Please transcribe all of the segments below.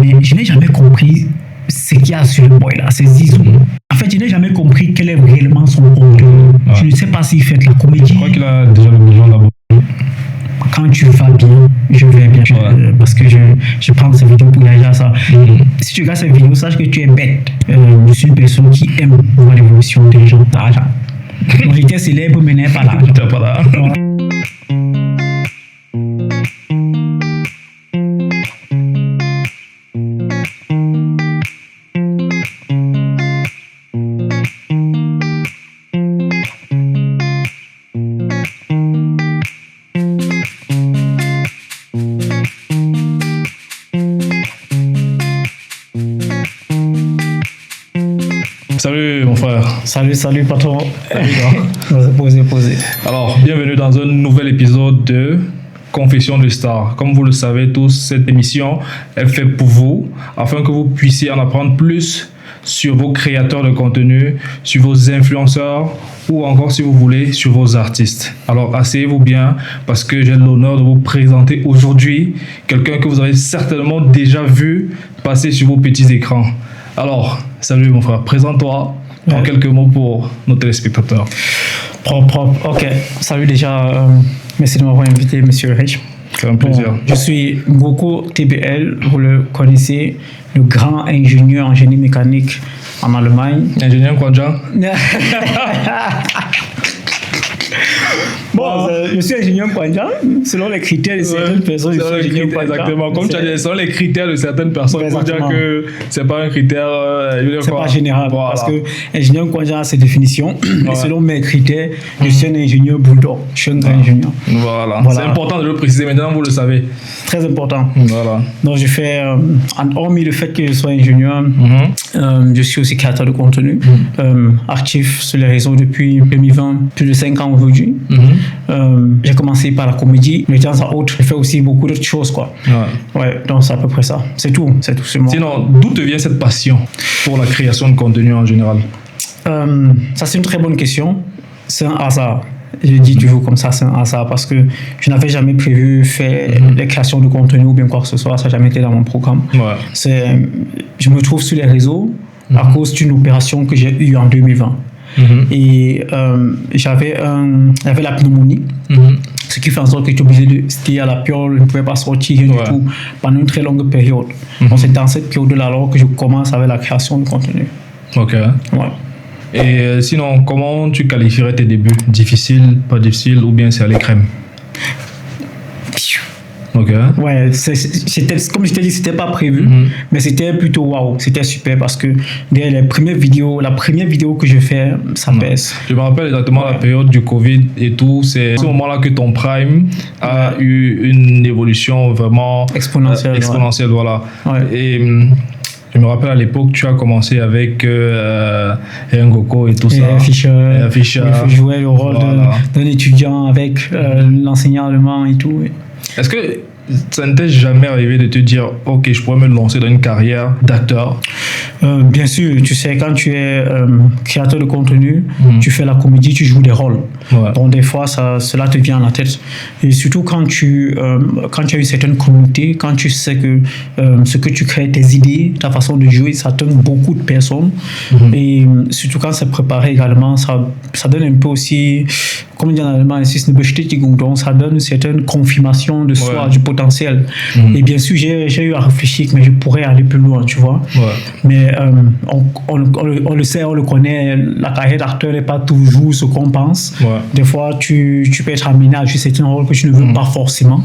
Mais je n'ai jamais compris ce qu'il y a sur le boy là, c'est Zizou. En fait, je n'ai jamais compris quel est réellement son contenu. Ouais. Je ne sais pas s'il fait de la comédie. Je crois qu'il a déjà le besoin d'abord. Quand tu vas bien, je vais bien. Parce que je prends ces vidéos pour réagir à ça. Si tu regardes ces vidéos, sache que tu es bête. Je suis une personne qui aime voir l'évolution des gens. Donc j'étais célèbre, mais n'est pas là. J'étais pas là. Salut mon frère. Salut patron. Posez. Alors, bienvenue dans un nouvel épisode de Confession de Star. Comme vous le savez tous, cette émission est faite pour vous, afin que vous puissiez en apprendre plus sur vos créateurs de contenu, sur vos influenceurs ou encore, si vous voulez, sur vos artistes. Alors, asseyez-vous bien parce que j'ai l'honneur de vous présenter aujourd'hui quelqu'un que vous avez certainement déjà vu passer sur vos petits écrans. Alors, salut mon frère, présente-toi en quelques mots pour nos téléspectateurs. Propre. Ok, salut déjà, merci de m'avoir invité, monsieur Rich. C'est un plaisir. Bon, je suis Ngoko TBL, vous le connaissez, le grand ingénieur en génie mécanique en Allemagne. Ingénieur quoi, Jean? Bon, je suis ingénieur Kwanja, selon les critères de certaines personnes. Exactement, comme tu as dit, selon les critères de certaines personnes, il faut dire que c'est pas un critère. C'est pas général, voilà. Parce que ingénieur Kwanja a ses définitions. Et selon mes critères, je suis un ingénieur bulldog. Je suis un grand ingénieur. Voilà. C'est important de le préciser. Maintenant, vous le savez. Très important. Voilà. Donc, je fais, hormis le fait que je sois ingénieur, je suis aussi créateur de contenu, actif sur les réseaux depuis 2020, plus de 5 ans aujourd'hui. J'ai commencé par la comédie, mais de temps à autre, j'ai fait aussi beaucoup d'autres choses, quoi. Ouais, donc c'est à peu près ça. C'est tout c'est moi. Sinon, d'où te vient cette passion pour la création de contenu en général? Ça, c'est une très bonne question. C'est un hasard. Je dis toujours comme ça, c'est un hasard parce que je n'avais jamais prévu faire des créations de contenu ou bien quoi que ce soit. Ça n'a jamais été dans mon programme. Je me trouve sur les réseaux à cause d'une opération que j'ai eue en 2020. Et j'avais la pneumonie, ce qui fait en sorte que j'étais obligé de rester à la piole, je ne pouvais pas sortir du tout pendant une très longue période. Donc c'est dans cette période-là alors que je commence avec la création de contenu. Ok. Et sinon, comment tu qualifierais tes débuts? Difficile, pas difficile, ou bien c'est à l'écrème? Ok. Ouais, c'était, comme je t'ai dit, c'était pas prévu, mais c'était plutôt waouh, c'était super parce que la première vidéo que je fais, ça pèse. Je me rappelle exactement la période du Covid et tout, c'est à ce moment-là que ton prime a eu une évolution vraiment exponentielle, voilà. Et je me rappelle à l'époque, tu as commencé avec Ngoko et tout ça. Et Fischer. Je jouais le rôle d'un étudiant avec l'enseignant allemand et tout. Est-ce que ça ne t'est jamais arrivé de te dire « Ok, je pourrais me lancer dans une carrière d'acteur » Bien sûr, tu sais, quand tu es créateur de contenu, tu fais la comédie, tu joues des rôles. Donc des fois, cela te vient à la tête. Et surtout quand tu as une certaine communauté, quand tu sais que ce que tu crées, tes idées, ta façon de jouer, ça donne beaucoup de personnes. Et surtout quand c'est préparé également, ça donne un peu aussi, comme on dit en allemand, ça donne une certaine confirmation de soi, du potentiel. Et bien sûr, j'ai eu à réfléchir, mais je pourrais aller plus loin, tu vois. Mais on le sait, on le connaît, la carrière d'acteur n'est pas toujours ce qu'on pense. Des fois, tu peux être amené à jouer certains rôles que tu ne veux pas forcément.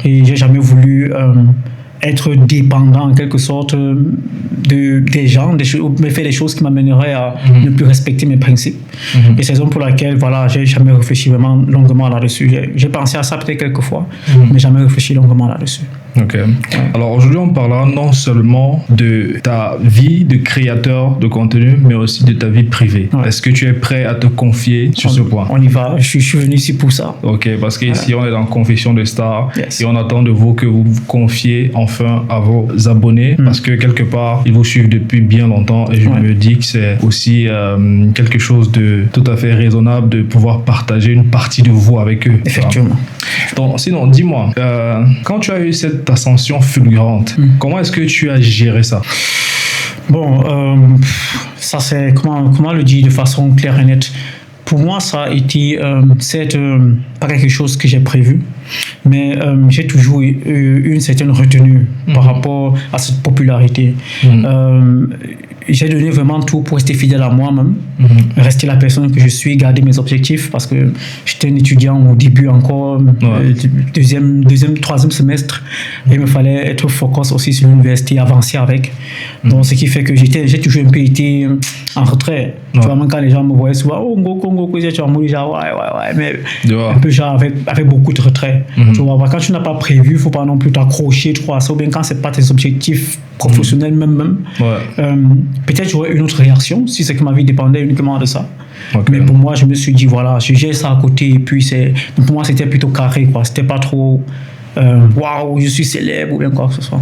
Et j'ai jamais voulu être dépendant en quelque sorte des gens, mais faire des choses qui m'amèneraient à ne plus respecter mes principes. Et c'est la raison pour laquelle j'ai jamais réfléchi vraiment longuement là-dessus. J'ai pensé à ça peut-être quelques fois, mais jamais réfléchi longuement là-dessus. Ok. Alors aujourd'hui, on parlera non seulement de ta vie de créateur de contenu, mais aussi de ta vie privée. Est-ce que tu es prêt à te confier sur ce point? On y va. Je suis venu ici pour ça. Ok, parce qu'ici, on est dans Confession de Star et on attend de vous que vous vous confiez enfin à vos abonnés parce que quelque part, ils vous suivent depuis bien longtemps et je me dis que c'est aussi quelque chose de tout à fait raisonnable de pouvoir partager une partie de vous avec eux. Effectivement. Donc, sinon, dis-moi, quand tu as eu cette cette ascension fulgurante, comment est-ce que tu as géré ça? Bon, ça c'est, comment le dire de façon claire et nette. Pour moi, ça a été, pas quelque chose que j'ai prévu, mais j'ai toujours eu une certaine retenue par rapport à cette popularité. J'ai donné vraiment tout pour rester fidèle à moi-même, rester la personne que je suis, garder mes objectifs, parce que j'étais un étudiant au début encore, deuxième, troisième semestre, et il me fallait être focus aussi sur l'université, avancer avec. Donc, ce qui fait que j'ai toujours un peu été en retrait. Tu vois, même quand les gens me voyaient souvent, oh, Ngoko, tu vas mourir, genre, ouais, mais un peu genre avec beaucoup de retrait. Tu vois, quand tu n'as pas prévu, il ne faut pas non plus t'accrocher, tu vois, ça, ou bien quand ce n'est pas tes objectifs professionnels même. Peut-être j'aurais une autre réaction si c'est que ma vie dépendait uniquement de ça. Mais pour moi, je me suis dit, voilà, je gère ça à côté, et puis pour moi, c'était plutôt carré, quoi. C'était pas trop, waouh, je suis célèbre ou bien quoi que ce soit.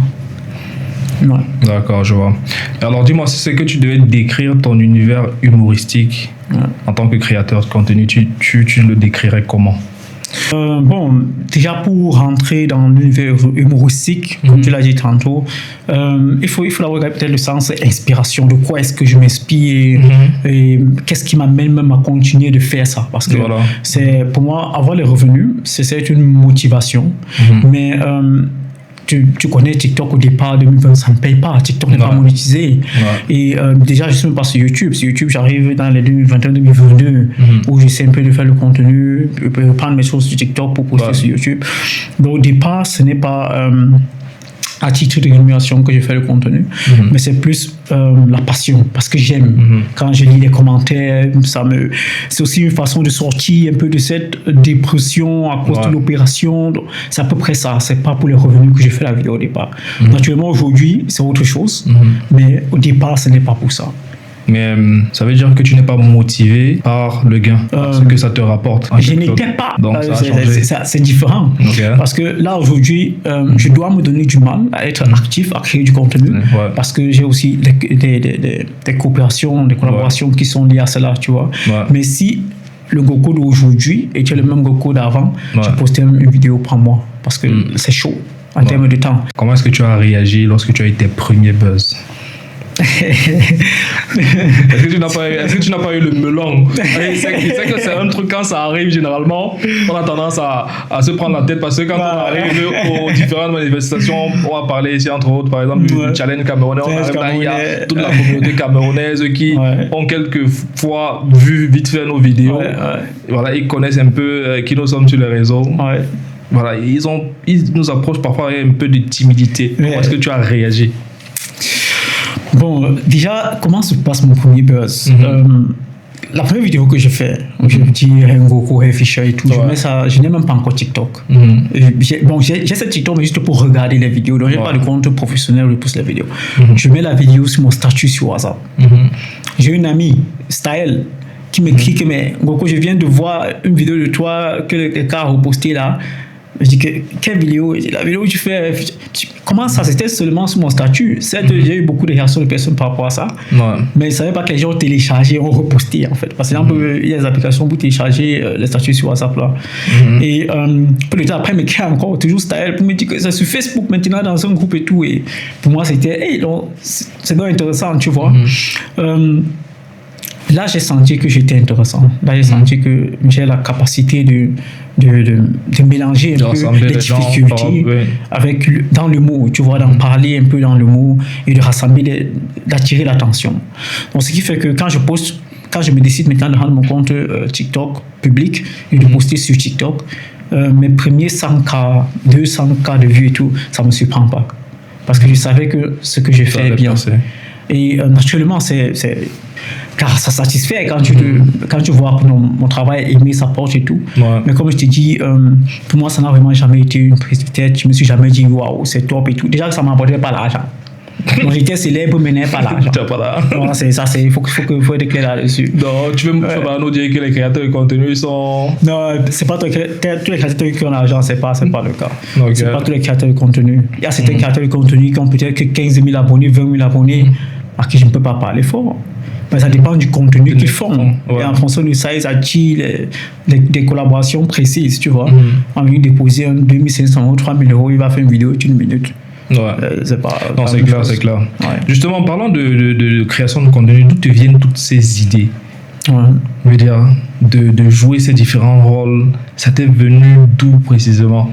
Ouais. D'accord, je vois. Alors dis-moi, si c'est que tu devais décrire ton univers humoristique en tant que créateur de contenu, tu le décrirais comment? Bon, déjà pour rentrer dans l'univers humoristique, comme tu l'as dit tantôt, il faut regarder peut-être le sens inspiration, de quoi est-ce que je m'inspire et qu'est-ce qui m'amène même à continuer de faire ça. Parce que c'est, pour moi, avoir les revenus, c'est une motivation, mais tu connais TikTok au départ, 2020, ça ne paye pas. TikTok n'est pas monétisé. Et déjà, je ne suis même pas sur YouTube. Sur YouTube, j'arrive dans les 2021-2022 où j'essaie un peu de faire le contenu, prendre mes choses sur TikTok pour poster sur YouTube. Donc, au départ, ce n'est pas à titre de rémunération que je fais le contenu, mais c'est plus la passion, parce que j'aime. Quand je lis les commentaires, c'est aussi une façon de sortir un peu de cette dépression à cause de l'opération. Donc, c'est à peu près ça. C'est pas pour les revenus que j'ai fait la vidéo au départ. Naturellement, aujourd'hui, c'est autre chose, mais au départ, ce n'est pas pour ça. Mais ça veut dire que tu n'es pas motivé par le gain, ce que ça te rapporte. Je n'étais pas. Donc c'est différent. Parce que là, aujourd'hui, je dois me donner du mal à être actif, à créer du contenu. Parce que j'ai aussi des coopérations, des collaborations qui sont liées à cela, tu vois. Mais si le Ngoko d'aujourd'hui était le même Ngoko d'avant, je postais une vidéo par mois. Parce que c'est chaud en termes de temps. Comment est-ce que tu as réagi lorsque tu as eu tes premiers buzz? Est-ce que tu n'as pas eu le melon? C'est que c'est un truc, quand ça arrive généralement, on a tendance à se prendre la tête, parce que quand on arrive aux différentes manifestations, on va parler ici entre autres, par exemple, du challenge camerounais, on arrive là, il y a toute la communauté camerounaise qui ont quelquefois vu vite fait nos vidéos. Voilà, ils connaissent un peu qui nous sommes sur les réseaux. Voilà, ils nous approchent parfois avec un peu de timidité. Comment est-ce que tu as réagi? Bon, déjà, comment se passe mon premier buzz? La première vidéo que je fais, je dis Ngoko, Fisher et tout, je n'ai même pas encore TikTok. J'ai cette TikTok, mais juste pour regarder les vidéos. Donc, je n'ai pas de compte professionnel où je pousse les vidéos. Je mets la vidéo sur mon statut sur WhatsApp. J'ai une amie, Style, qui m'écrit que, mais Ngoko, je viens de voir une vidéo de toi que le gars a reposté là. Je dis, quelle vidéo? La vidéo que tu fais, comment ça? C'était seulement sur mon statut. Certes, j'ai eu beaucoup de réactions de personnes par rapport à ça, mais je ne savais pas que les gens ont téléchargé, ont reposté en fait. Parce que il y a des applications pour télécharger les statuts sur WhatsApp là. Et peu de temps après, il m'écrit encore, toujours Style, pour me dire que c'est sur Facebook maintenant, dans un groupe et tout. Et pour moi, c'était, c'est donc intéressant, tu vois. Là, j'ai senti que j'étais intéressant. Là, j'ai senti que j'ai la capacité de mélanger un peu les difficultés dans l'humour, tu vois, d'en parler un peu dans l'humour et de rassembler, d'attirer l'attention. Donc, ce qui fait que quand je me décide maintenant de rendre mon compte TikTok public et de poster sur TikTok, mes premiers 100K, 200K de vues et tout, ça ne me surprend pas. Parce que je savais que ce que j'ai fait est bien. Et naturellement, car ça satisfait quand tu vois que mon travail aimé, ça porte et tout. Mais comme je t'ai dit, pour moi, ça n'a vraiment jamais été une prise de tête. Je me suis jamais dit, waouh, c'est top et tout. Déjà que ça ne m'apportait pas l'argent. Donc j'étais célèbre, mais n'avais pas l'argent. Voilà, c'est ça, il faut être clair là-dessus. Donc tu veux nous dire que les créateurs de contenu sont... Non, c'est pas tous les créateurs qui ont l'argent, c'est pas le cas. C'est pas tous les créateurs de contenu. Il y a certains créateurs de contenu qui ont peut-être que 15 000 abonnés, 20 000 abonnés, à qui je ne peux pas parler fort. Mais ça dépend du contenu qu'ils font. Ouais. Et en fonction de ça, ils attirent des collaborations précises, tu vois. En lieu de déposer un 2500 ou 3000 euros, il va faire une vidéo d'une minute. Ouais. C'est pas. Non, c'est clair, c'est clair. Ouais. Justement, en parlant de création de contenu, d'où te viennent toutes ces idées? Je veux dire, de jouer ces différents rôles, ça t'est venu d'où précisément?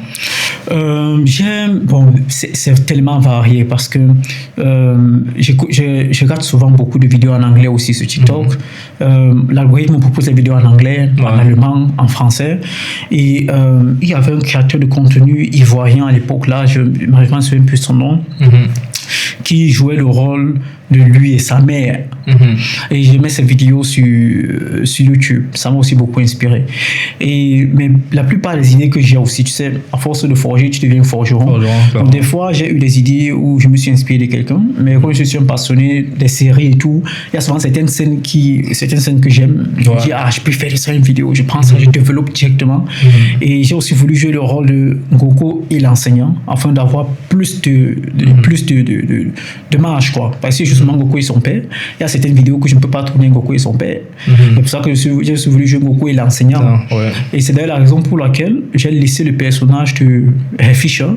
C'est tellement varié parce que je regarde souvent beaucoup de vidéos en anglais aussi sur TikTok. L'algorithme me propose des vidéos en anglais, en allemand, en français. Et il y avait un créateur de contenu ivoirien à l'époque, là, je ne me rappelle plus son nom, qui jouait le rôle de lui et sa mère. Et j'aimais ses vidéos sur YouTube. Ça m'a aussi beaucoup inspiré. Mais la plupart des idées que j'ai aussi, tu sais, à force de forger, tu deviens forgeron. Donc, des fois, j'ai eu des idées où je me suis inspiré de quelqu'un. Mais comme je suis un passionné des séries et tout, il y a souvent certaines scènes que j'aime. Je me dis, je peux faire ça une vidéo. Je prends ça, je développe directement. Et j'ai aussi voulu jouer le rôle de Ngoko et l'enseignant afin d'avoir plus de marge, quoi. Parce que justement, Ngoko et son père, il y a certaines vidéos que je ne peux pas tourner Ngoko et son père. C'est pour ça que j'ai voulu jouer Ngoko et l'enseignant. Et c'est d'ailleurs la raison pour laquelle j'ai laissé le personnage de Ray Fisher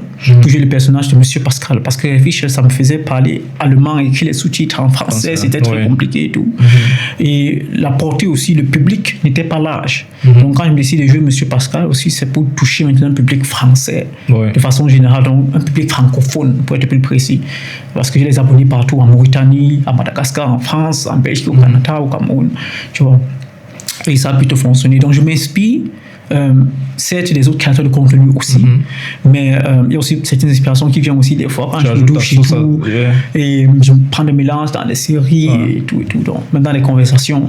pour jouer le personnage de Monsieur Pascal. Parce que Ray Fisher, ça me faisait parler allemand, écrire les sous-titres en français, c'était très compliqué et tout. Et la portée aussi, le public n'était pas large. Donc quand je me décide de jouer Monsieur Pascal aussi, c'est pour toucher maintenant un public français de façon générale, donc un public francophone pour être plus précis. Parce que j'ai des abonnés partout, en Mauritanie, à Madagascar, en France, en Belgique, au Canada, au Cameroun, tu vois. Et ça a plutôt fonctionné. Donc je m'inspire, certes des autres créateurs de contenu aussi, mais il y a aussi certaines inspirations qui viennent aussi des fois quand je me douche et tout, et je prends des mélanges dans les séries et tout, donc même dans les conversations.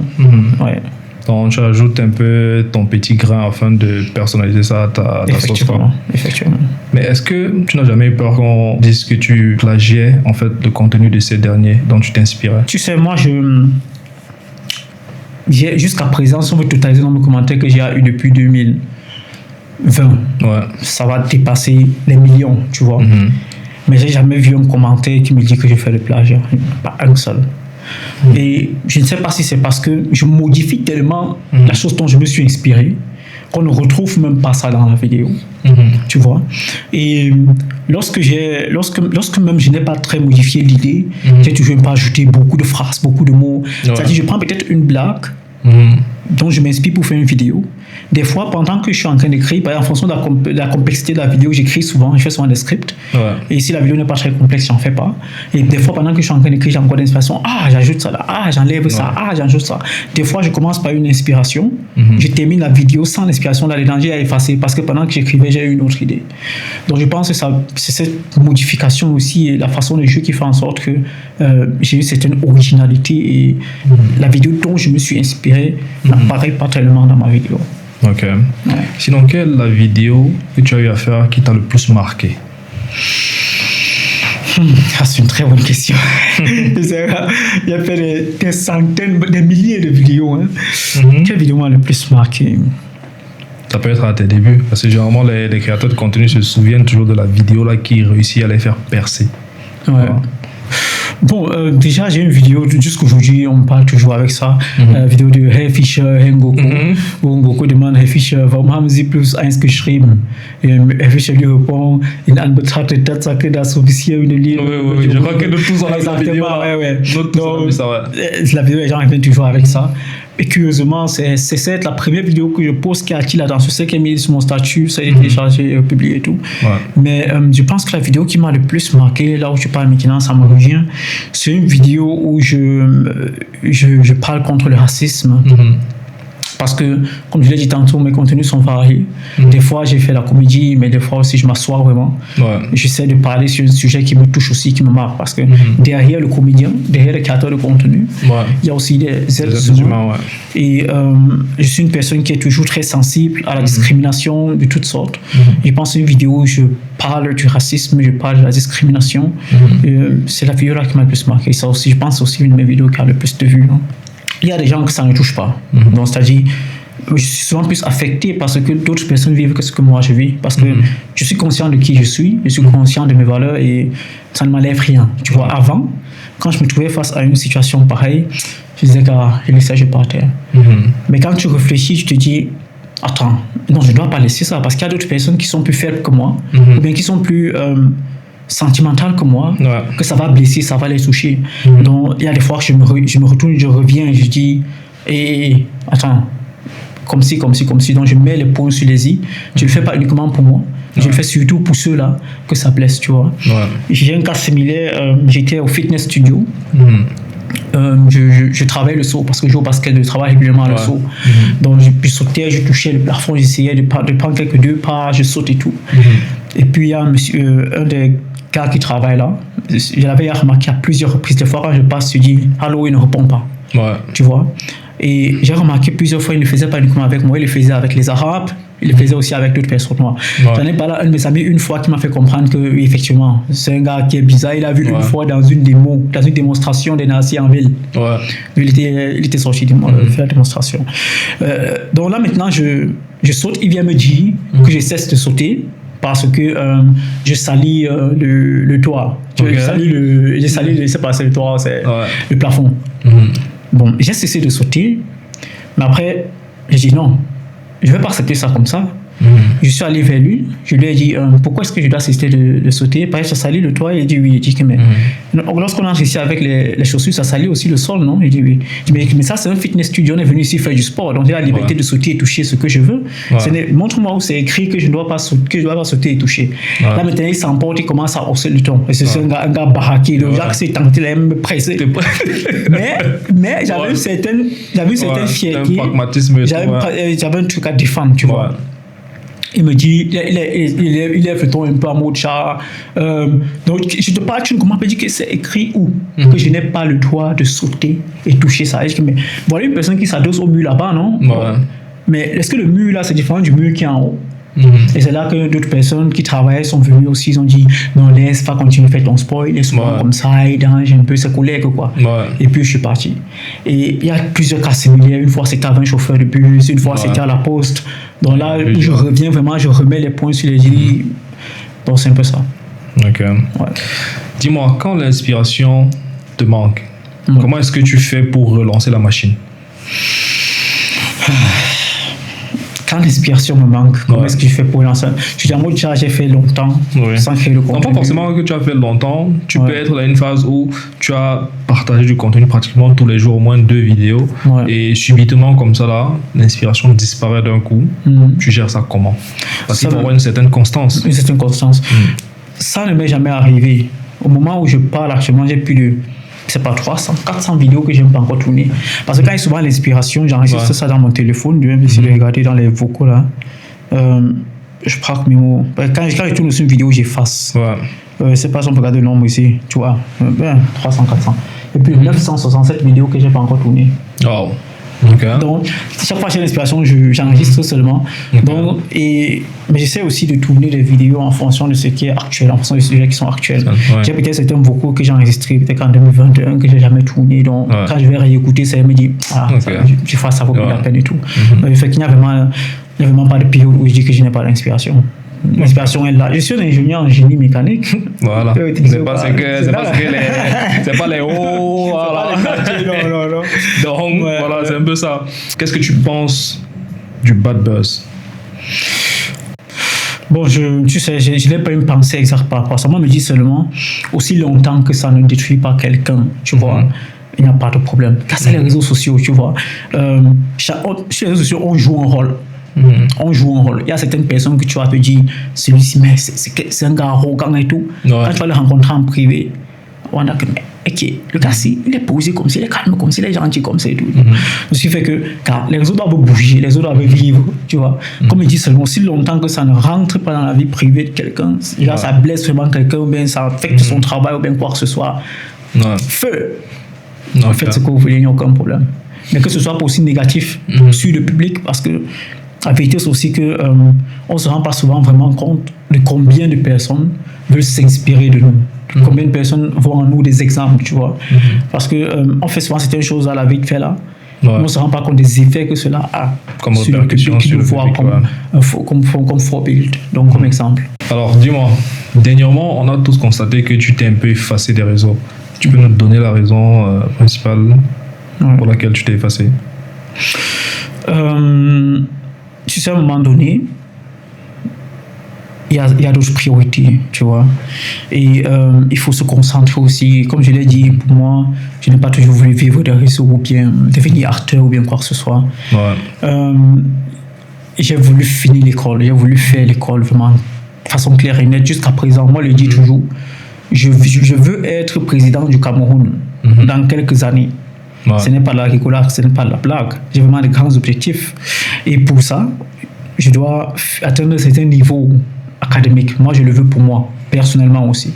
Donc tu ajoutes un peu ton petit grain afin de personnaliser ça à ta sauce. Effectivement. Mais est-ce que tu n'as jamais eu peur qu'on dise que tu plagiais en fait le contenu de ces derniers dont tu t'inspirais? Tu sais, moi jusqu'à présent, si on veut totaliser dans mes commentaires que j'ai eu depuis 2020, ça va dépasser les millions, tu vois. Mais j'ai jamais vu un commentaire qui me dit que je fais le plagiat, pas un seul. Et je ne sais pas si c'est parce que je modifie tellement la chose dont je me suis inspiré qu'on ne retrouve même pas ça dans la vidéo. Tu vois. Et lorsque même je n'ai pas très modifié l'idée, j'ai toujours pas ajouté beaucoup de phrases, beaucoup de mots. C'est-à-dire, je prends peut-être une blague dont je m'inspire pour faire une vidéo. Des fois, pendant que je suis en train d'écrire, en fonction de la complexité de la vidéo, j'écris souvent, je fais souvent des scripts. Et si la vidéo n'est pas très complexe, j'en fais pas. Et des fois, pendant que je suis en train d'écrire, j'ai encore d'inspiration. J'ajoute ça là. J'enlève ça. J'ajoute ça. Des fois, je commence par une inspiration. Je termine la vidéo sans l'inspiration là-dedans. J'ai effacé parce que pendant que j'écrivais, j'ai eu une autre idée. Donc, je pense que c'est cette modification aussi et la façon de jouer qui fait en sorte que j'ai une certaine originalité et la vidéo dont je me suis inspiré n'apparaît pas tellement dans ma vidéo. Ok. Sinon, quelle est la vidéo que tu as eu à faire qui t'a le plus marqué? C'est une très bonne question. Il y a fait des centaines, des milliers de vidéos. Quelle vidéo m'a le plus marqué? Ça peut être à tes débuts, parce que généralement les créateurs de contenu se souviennent toujours de la vidéo là qui réussit à les faire percer. Bon, déjà, j'ai une vidéo, jusqu'aujourd'hui, on parle toujours avec ça, vidéo de Ray Fisher et Ngoko, où Ngoko demande Ray Fisher, warum haben Sie +1 geschrieben? Et Ray Fisher lui répond, in Anbetracht der Tatsache, dass Officier une ligne. Oui, je crois que nous tous on a la vidéo. La vidéo, les gens reviennent toujours avec ça. Et curieusement, c'est la première vidéo que je poste qui a attiré l'attention. C'est qu'elle est mise sur mon statut, ça a été téléchargé, publié et tout. Mais je pense que la vidéo qui m'a le plus marqué, là où je parle maintenant, ça me revient, c'est une vidéo où je parle contre le racisme. Parce que, comme je l'ai dit tantôt, mes contenus sont variés. Des fois, j'ai fait la comédie, mais des fois aussi, je m'assois vraiment. J'essaie de parler sur un sujet qui me touche aussi, qui me marque. Parce que derrière le comédien, derrière le créateur de contenu, il y a aussi des êtres humains. Et je suis une personne qui est toujours très sensible à la discrimination de toutes sortes. Je pense à une vidéo où je parle du racisme, je parle de la discrimination. C'est la vidéo là qui m'a le plus marqué. Ça aussi, je pense aussi une de mes vidéos qui a le plus de vues. Il y a des gens que ça ne touche pas. Donc, c'est-à-dire, je suis souvent plus affecté parce que d'autres personnes vivent que ce que moi je vis. Parce que je suis conscient de qui je suis conscient de mes valeurs et ça ne m'enlève rien. Tu vois, avant, quand je me trouvais face à une situation pareille, je disais que je laissais, je partais. Mais quand tu réfléchis, tu te dis, attends, non, je ne dois pas laisser ça parce qu'il y a d'autres personnes qui sont plus faibles que moi ou bien qui sont plus sentimentales que moi, que ça va blesser, ça va les toucher. Donc, il y a des fois que je me retourne, je reviens et je dis, attends, comme ci. Donc, je mets les points sur les i. Je ne le fais pas uniquement pour moi. Je le fais surtout pour ceux-là que ça blesse, tu vois. J'ai un cas similaire. J'étais au fitness studio. Je travaille le saut parce que je joue au basket, je travaille régulièrement le saut. Donc, je sautais, je touchais le plafond, j'essayais de prendre quelques 2 pas, je saute et tout. Et puis, il y a un des gars qui travaille là. Je l'avais remarqué à plusieurs reprises. Des fois, quand je passe, je dis allô, il ne répond pas. Tu vois. Et j'ai remarqué plusieurs fois, il ne le faisait pas uniquement avec moi, il le faisait avec les Arabes, il le faisait aussi avec d'autres personnes noires. J'en ai parlé à un de mes amis une fois qui m'a fait comprendre que, effectivement, c'est un gars qui est bizarre. Il a vu une fois dans une démonstration des nazis en ville. Il était sorti de faire la démonstration. Donc là, maintenant, je saute, il vient me dire que je cesse de sauter parce que je salis le toit. Je salis, c'est pas, c'est le toit, c'est le plafond. Bon, j'ai cessé de sauter, mais après, j'ai dit non, je ne vais pas accepter ça comme ça. Je suis allé vers lui, je lui ai dit pourquoi est-ce que je dois cesser de sauter? Parce que ça salit le toit. Il dit oui. Il dit que mais lorsqu'on a ici avec les chaussures, ça salit aussi le sol, non? Il dit oui. Mais ça, c'est un fitness studio, on est venu ici faire du sport, donc j'ai la liberté de sauter et toucher ce que je veux. Montre-moi où c'est écrit que je ne dois pas sauter et toucher. Là maintenant, il s'emporte, il commence à hausser le ton. Et c'est un gars baraqué, donc Jacques s'est tenté, il aime me presser. mais j'avais une certaine fierté. Un pragmatisme. J'avais un truc à défendre, tu vois. Il me dit, il est fait un peu à mot de chat. Donc, je te parle, tu ne comprends pas dire que c'est écrit où que je n'ai pas le droit de sauter et toucher ça. Et je dis, mais voilà une personne qui s'adosse au mur là-bas, non? Mais est-ce que le mur là, c'est différent du mur qui est en haut? Et c'est là que d'autres personnes qui travaillaient sont venues aussi, ils ont dit non, laisse pas continuer à faire ton sport, il est souvent comme ça, il dérange un peu ses collègues quoi. Et puis je suis parti. Et il y a plusieurs cas similaires. Une fois c'était avec un chauffeur de bus, une fois c'était à la poste. Donc là, je reviens vraiment, je remets les points sur les i. Donc c'est un peu ça. Dis-moi, quand l'inspiration te manque, comment est-ce que tu fais pour relancer la machine? Quand l'inspiration me manque, comment est-ce que je fais pour lancer? Je dis en mode chat, j'ai fait longtemps sans créer le contenu. Non, pas forcément que tu as fait longtemps. Tu peux être dans une phase où tu as partagé du contenu pratiquement tous les jours, au moins 2 vidéos. Et subitement, comme ça, là, l'inspiration disparaît d'un coup. Tu gères ça comment? Parce qu'il faut avoir une certaine constance. Une certaine constance. Ça ne m'est jamais arrivé. Au moment où je parle actuellement, j'ai plus de... c'est pas 300, 400 vidéos que j'aime pas encore tourner. Parce que quand il y a souvent l'inspiration, j'enregistre ça dans mon téléphone, je vais essayer de regarder dans les vocaux là. Je prends mes mots. Quand je tourne aussi une vidéo, j'efface. C'est pas si on peut regarder le nombre ici, tu vois. 300, 400. Et puis 967 vidéos que j'ai pas encore tournées. Donc, chaque fois que j'ai l'inspiration, j'enregistre seulement. Donc, mais j'essaie aussi de tourner des vidéos en fonction de ce qui est actuel, en fonction des sujets qui sont actuels. J'ai peut-être certains vocaux que j'ai enregistrés peut-être en 2021 que j'ai jamais tourné. Donc, quand je vais réécouter, ça me dit, je fais ça vaut plus la peine et tout. Donc, fait qu'il n'y a vraiment pas de période où je dis que je n'ai pas d'inspiration. L'inspiration est là. Je suis un ingénieur en génie mécanique. Voilà. C'est pas les hauts. Voilà. Non. Donc, voilà, c'est un peu ça. Qu'est-ce que tu penses du bad buzz? Bon, tu sais, je n'ai pas une pensée exacte par rapport à ça. Moi, je me dis seulement, aussi longtemps que ça ne détruit pas quelqu'un, tu vois, il n'y a pas de problème. Car c'est les réseaux sociaux, tu vois. Sur les réseaux sociaux, on joue un rôle. On joue un rôle. Il y a certaines personnes que tu vas te dire, celui-ci, mais c'est un gars arrogant et tout. Quand tu vas le rencontrer en privé, on a que, le gars, il est posé comme ça, il est calme comme ça, il est gentil comme ça et tout. Ce qui fait que, car les autres doivent bouger, les autres doivent vivre, tu vois. Comme il dit seulement, si longtemps que ça ne rentre pas dans la vie privée de quelqu'un, ça blesse vraiment quelqu'un, ou bien ça affecte son travail, ou bien quoi que ce soit, feu. Faites ce que vous voulez, il n'y a aucun problème. Mais que ce soit pas aussi négatif sur le public, parce que la vérité, c'est aussi qu'on ne se rend pas souvent vraiment compte de combien de personnes veulent s'inspirer de nous. Combien de personnes voient en nous des exemples, tu vois. Parce qu'on fait souvent certaines choses à la vie de fait là. On ne se rend pas compte des effets que cela a comme sur le public qui nous voit comme forebuild, donc comme exemple. Alors, dis-moi, dernièrement, on a tous constaté que tu t'es un peu effacé des réseaux. Tu peux nous donner la raison principale pour laquelle tu t'es effacé? Tu sais, à un moment donné, il y a d'autres priorités, tu vois. Et il faut se concentrer aussi. Comme je l'ai dit, pour moi, je n'ai pas toujours voulu vivre des réseaux ou bien devenir acteur ou bien quoi que ce soit. J'ai voulu finir l'école, j'ai voulu faire l'école vraiment de façon claire et nette. Jusqu'à présent, moi, je le dis toujours, je veux être président du Cameroun dans quelques années. Ce n'est pas la rigolade, ce n'est pas la blague. J'ai vraiment de grands objectifs. Et pour ça, je dois atteindre un certain niveau académique. Moi, je le veux pour moi, personnellement aussi.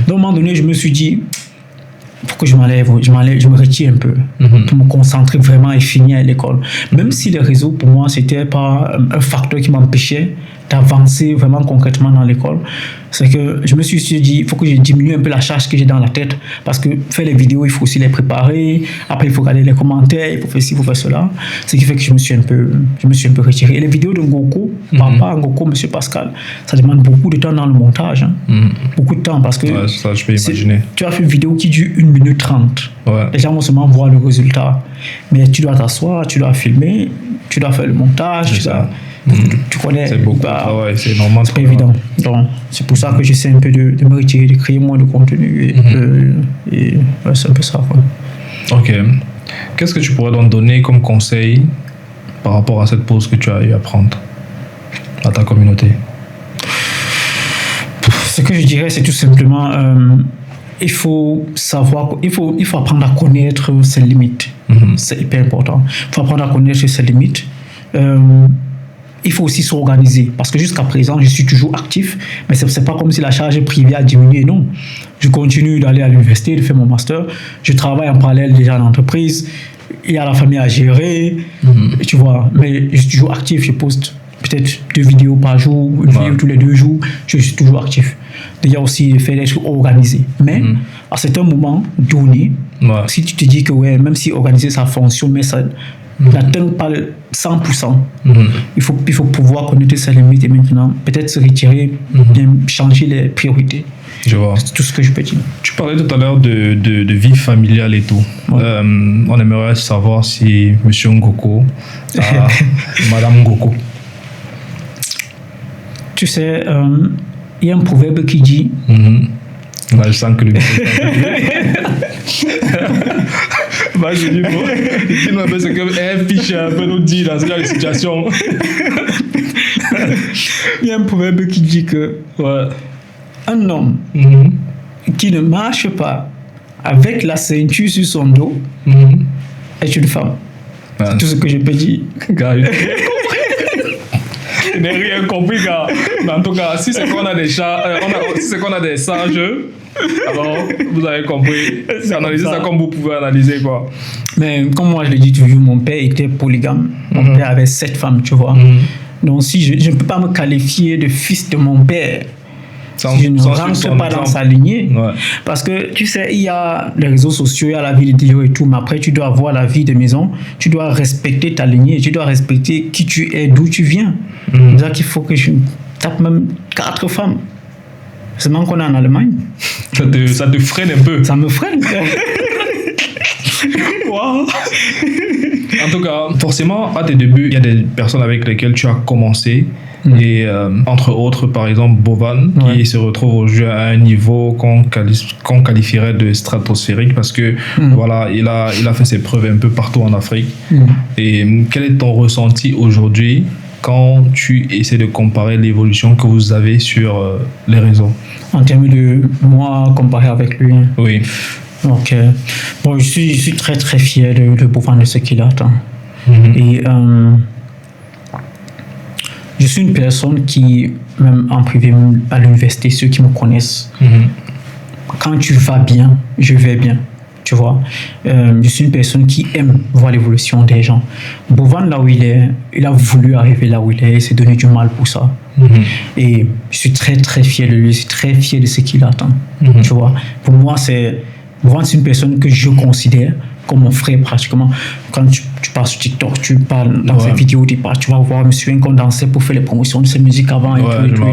Donc, à un moment donné, je me suis dit, pour que je me retire un peu, pour me concentrer vraiment et finir à l'école. Même si les réseaux, pour moi, c'était pas un facteur qui m'empêchait d'avancer vraiment concrètement dans l'école, c'est que je me suis dit, il faut que je diminue un peu la charge que j'ai dans la tête, parce que faire les vidéos, il faut aussi les préparer, après il faut regarder les commentaires, il faut faire ci, il faut faire cela, ce qui fait que je me suis un peu retiré. Et les vidéos de Ngoko, pas Ngoko, Monsieur Pascal, ça demande beaucoup de temps dans le montage, beaucoup de temps, parce que ça, je peux imaginer. Tu as fait une vidéo qui dure 1 minute 30, les gens vont seulement voir le résultat, mais tu dois t'asseoir, tu dois filmer, tu dois faire le montage, tu connais, c'est beaucoup de travail, c'est normal. C'est pas évident. Donc, c'est pour ça que j'essaie un peu de me retirer, de créer moins de contenu. Et c'est un peu ça, quoi. Ok. Qu'est-ce que tu pourrais donc donner comme conseil par rapport à cette pause que tu as eu à prendre à ta communauté? Ce que je dirais, c'est tout simplement, il faut savoir, il faut apprendre à connaître ses limites. C'est hyper important. Il faut apprendre à connaître ses limites. Il faut aussi s'organiser, parce que jusqu'à présent, je suis toujours actif, mais ce n'est pas comme si la charge privée a diminué, non. Je continue d'aller à l'université, de faire mon master, je travaille en parallèle déjà en entreprise, il y a la famille à gérer, tu vois, mais je suis toujours actif, je poste peut-être 2 vidéos par jour, une vidéo tous les 2 jours, je suis toujours actif. Il y a aussi le fait d'être organisé, mais à certains moments donné, si tu te dis que même si organiser ça fonctionne, mais ça n'atteint pas 100%. Il faut pouvoir connaître ses limites et maintenant peut-être se retirer, bien changer les priorités. Je vois. C'est tout ce que je peux dire. Tu parlais tout à l'heure de vie familiale et tout. On aimerait savoir si Monsieur Ngoko a Madame Ngoko. Tu sais, il y a un proverbe qui dit... Là, je sens que le je dis bon. Dis-nous un peu ce que fiche un peu nous dit dans ce genre de situation. Il y a un proverbe qui dit que un homme qui ne marche pas avec la ceinture sur son dos est une femme. C'est tout ce que je peux dire. Je n'ai rien compris, car en tout cas, si c'est qu'on a des sages, alors vous avez compris. Analysez ça comme vous pouvez analyser, quoi. Mais comme moi je le dis toujours, mon père était polygame. Mon père avait 7 femmes, tu vois. Donc si je ne peux pas me qualifier de fils de mon père, je ne rentre pas dans sa lignée. Parce que tu sais, il y a les réseaux sociaux, il y a la vie de Dio et tout, mais après tu dois avoir la vie de maison, tu dois respecter ta lignée, tu dois respecter qui tu es, d'où tu viens. C'est pour ça qu'il faut que je tape même 4 femmes. Seulement qu'on est en Allemagne. Ça te freine un peu. Ça me freine. Wow. En tout cas, forcément, à tes débuts, il y a des personnes avec lesquelles tu as commencé. Et entre autres, par exemple, Bovan, qui se retrouve aujourd'hui à un niveau qu'on qualifierait de stratosphérique, parce que voilà, il a fait ses preuves un peu partout en Afrique. Et quel est ton ressenti aujourd'hui quand tu essaies de comparer l'évolution que vous avez sur les réseaux? En termes de moi comparé avec lui? Oui. Ok. Bon, je suis très très fier de Bovan, de ce qu'il attend. Et je suis une personne qui, même en privé, à l'université, ceux qui me connaissent, quand tu vas bien, je vais bien. Tu vois, je suis une personne qui aime voir l'évolution des gens. Bovan, là où il est, il a voulu arriver là où il est, il s'est donné du mal pour ça. Et je suis très très fier de lui, je suis très fier de ce qu'il attend. Tu vois, pour moi, Bovan, c'est une personne que je considère comme mon frère pratiquement. Quand tu pars sur TikTok, tu parles dans ces vidéos, tu vas voir, je me souviens qu'on dansait pour faire les promotions de ses musiques avant et tout.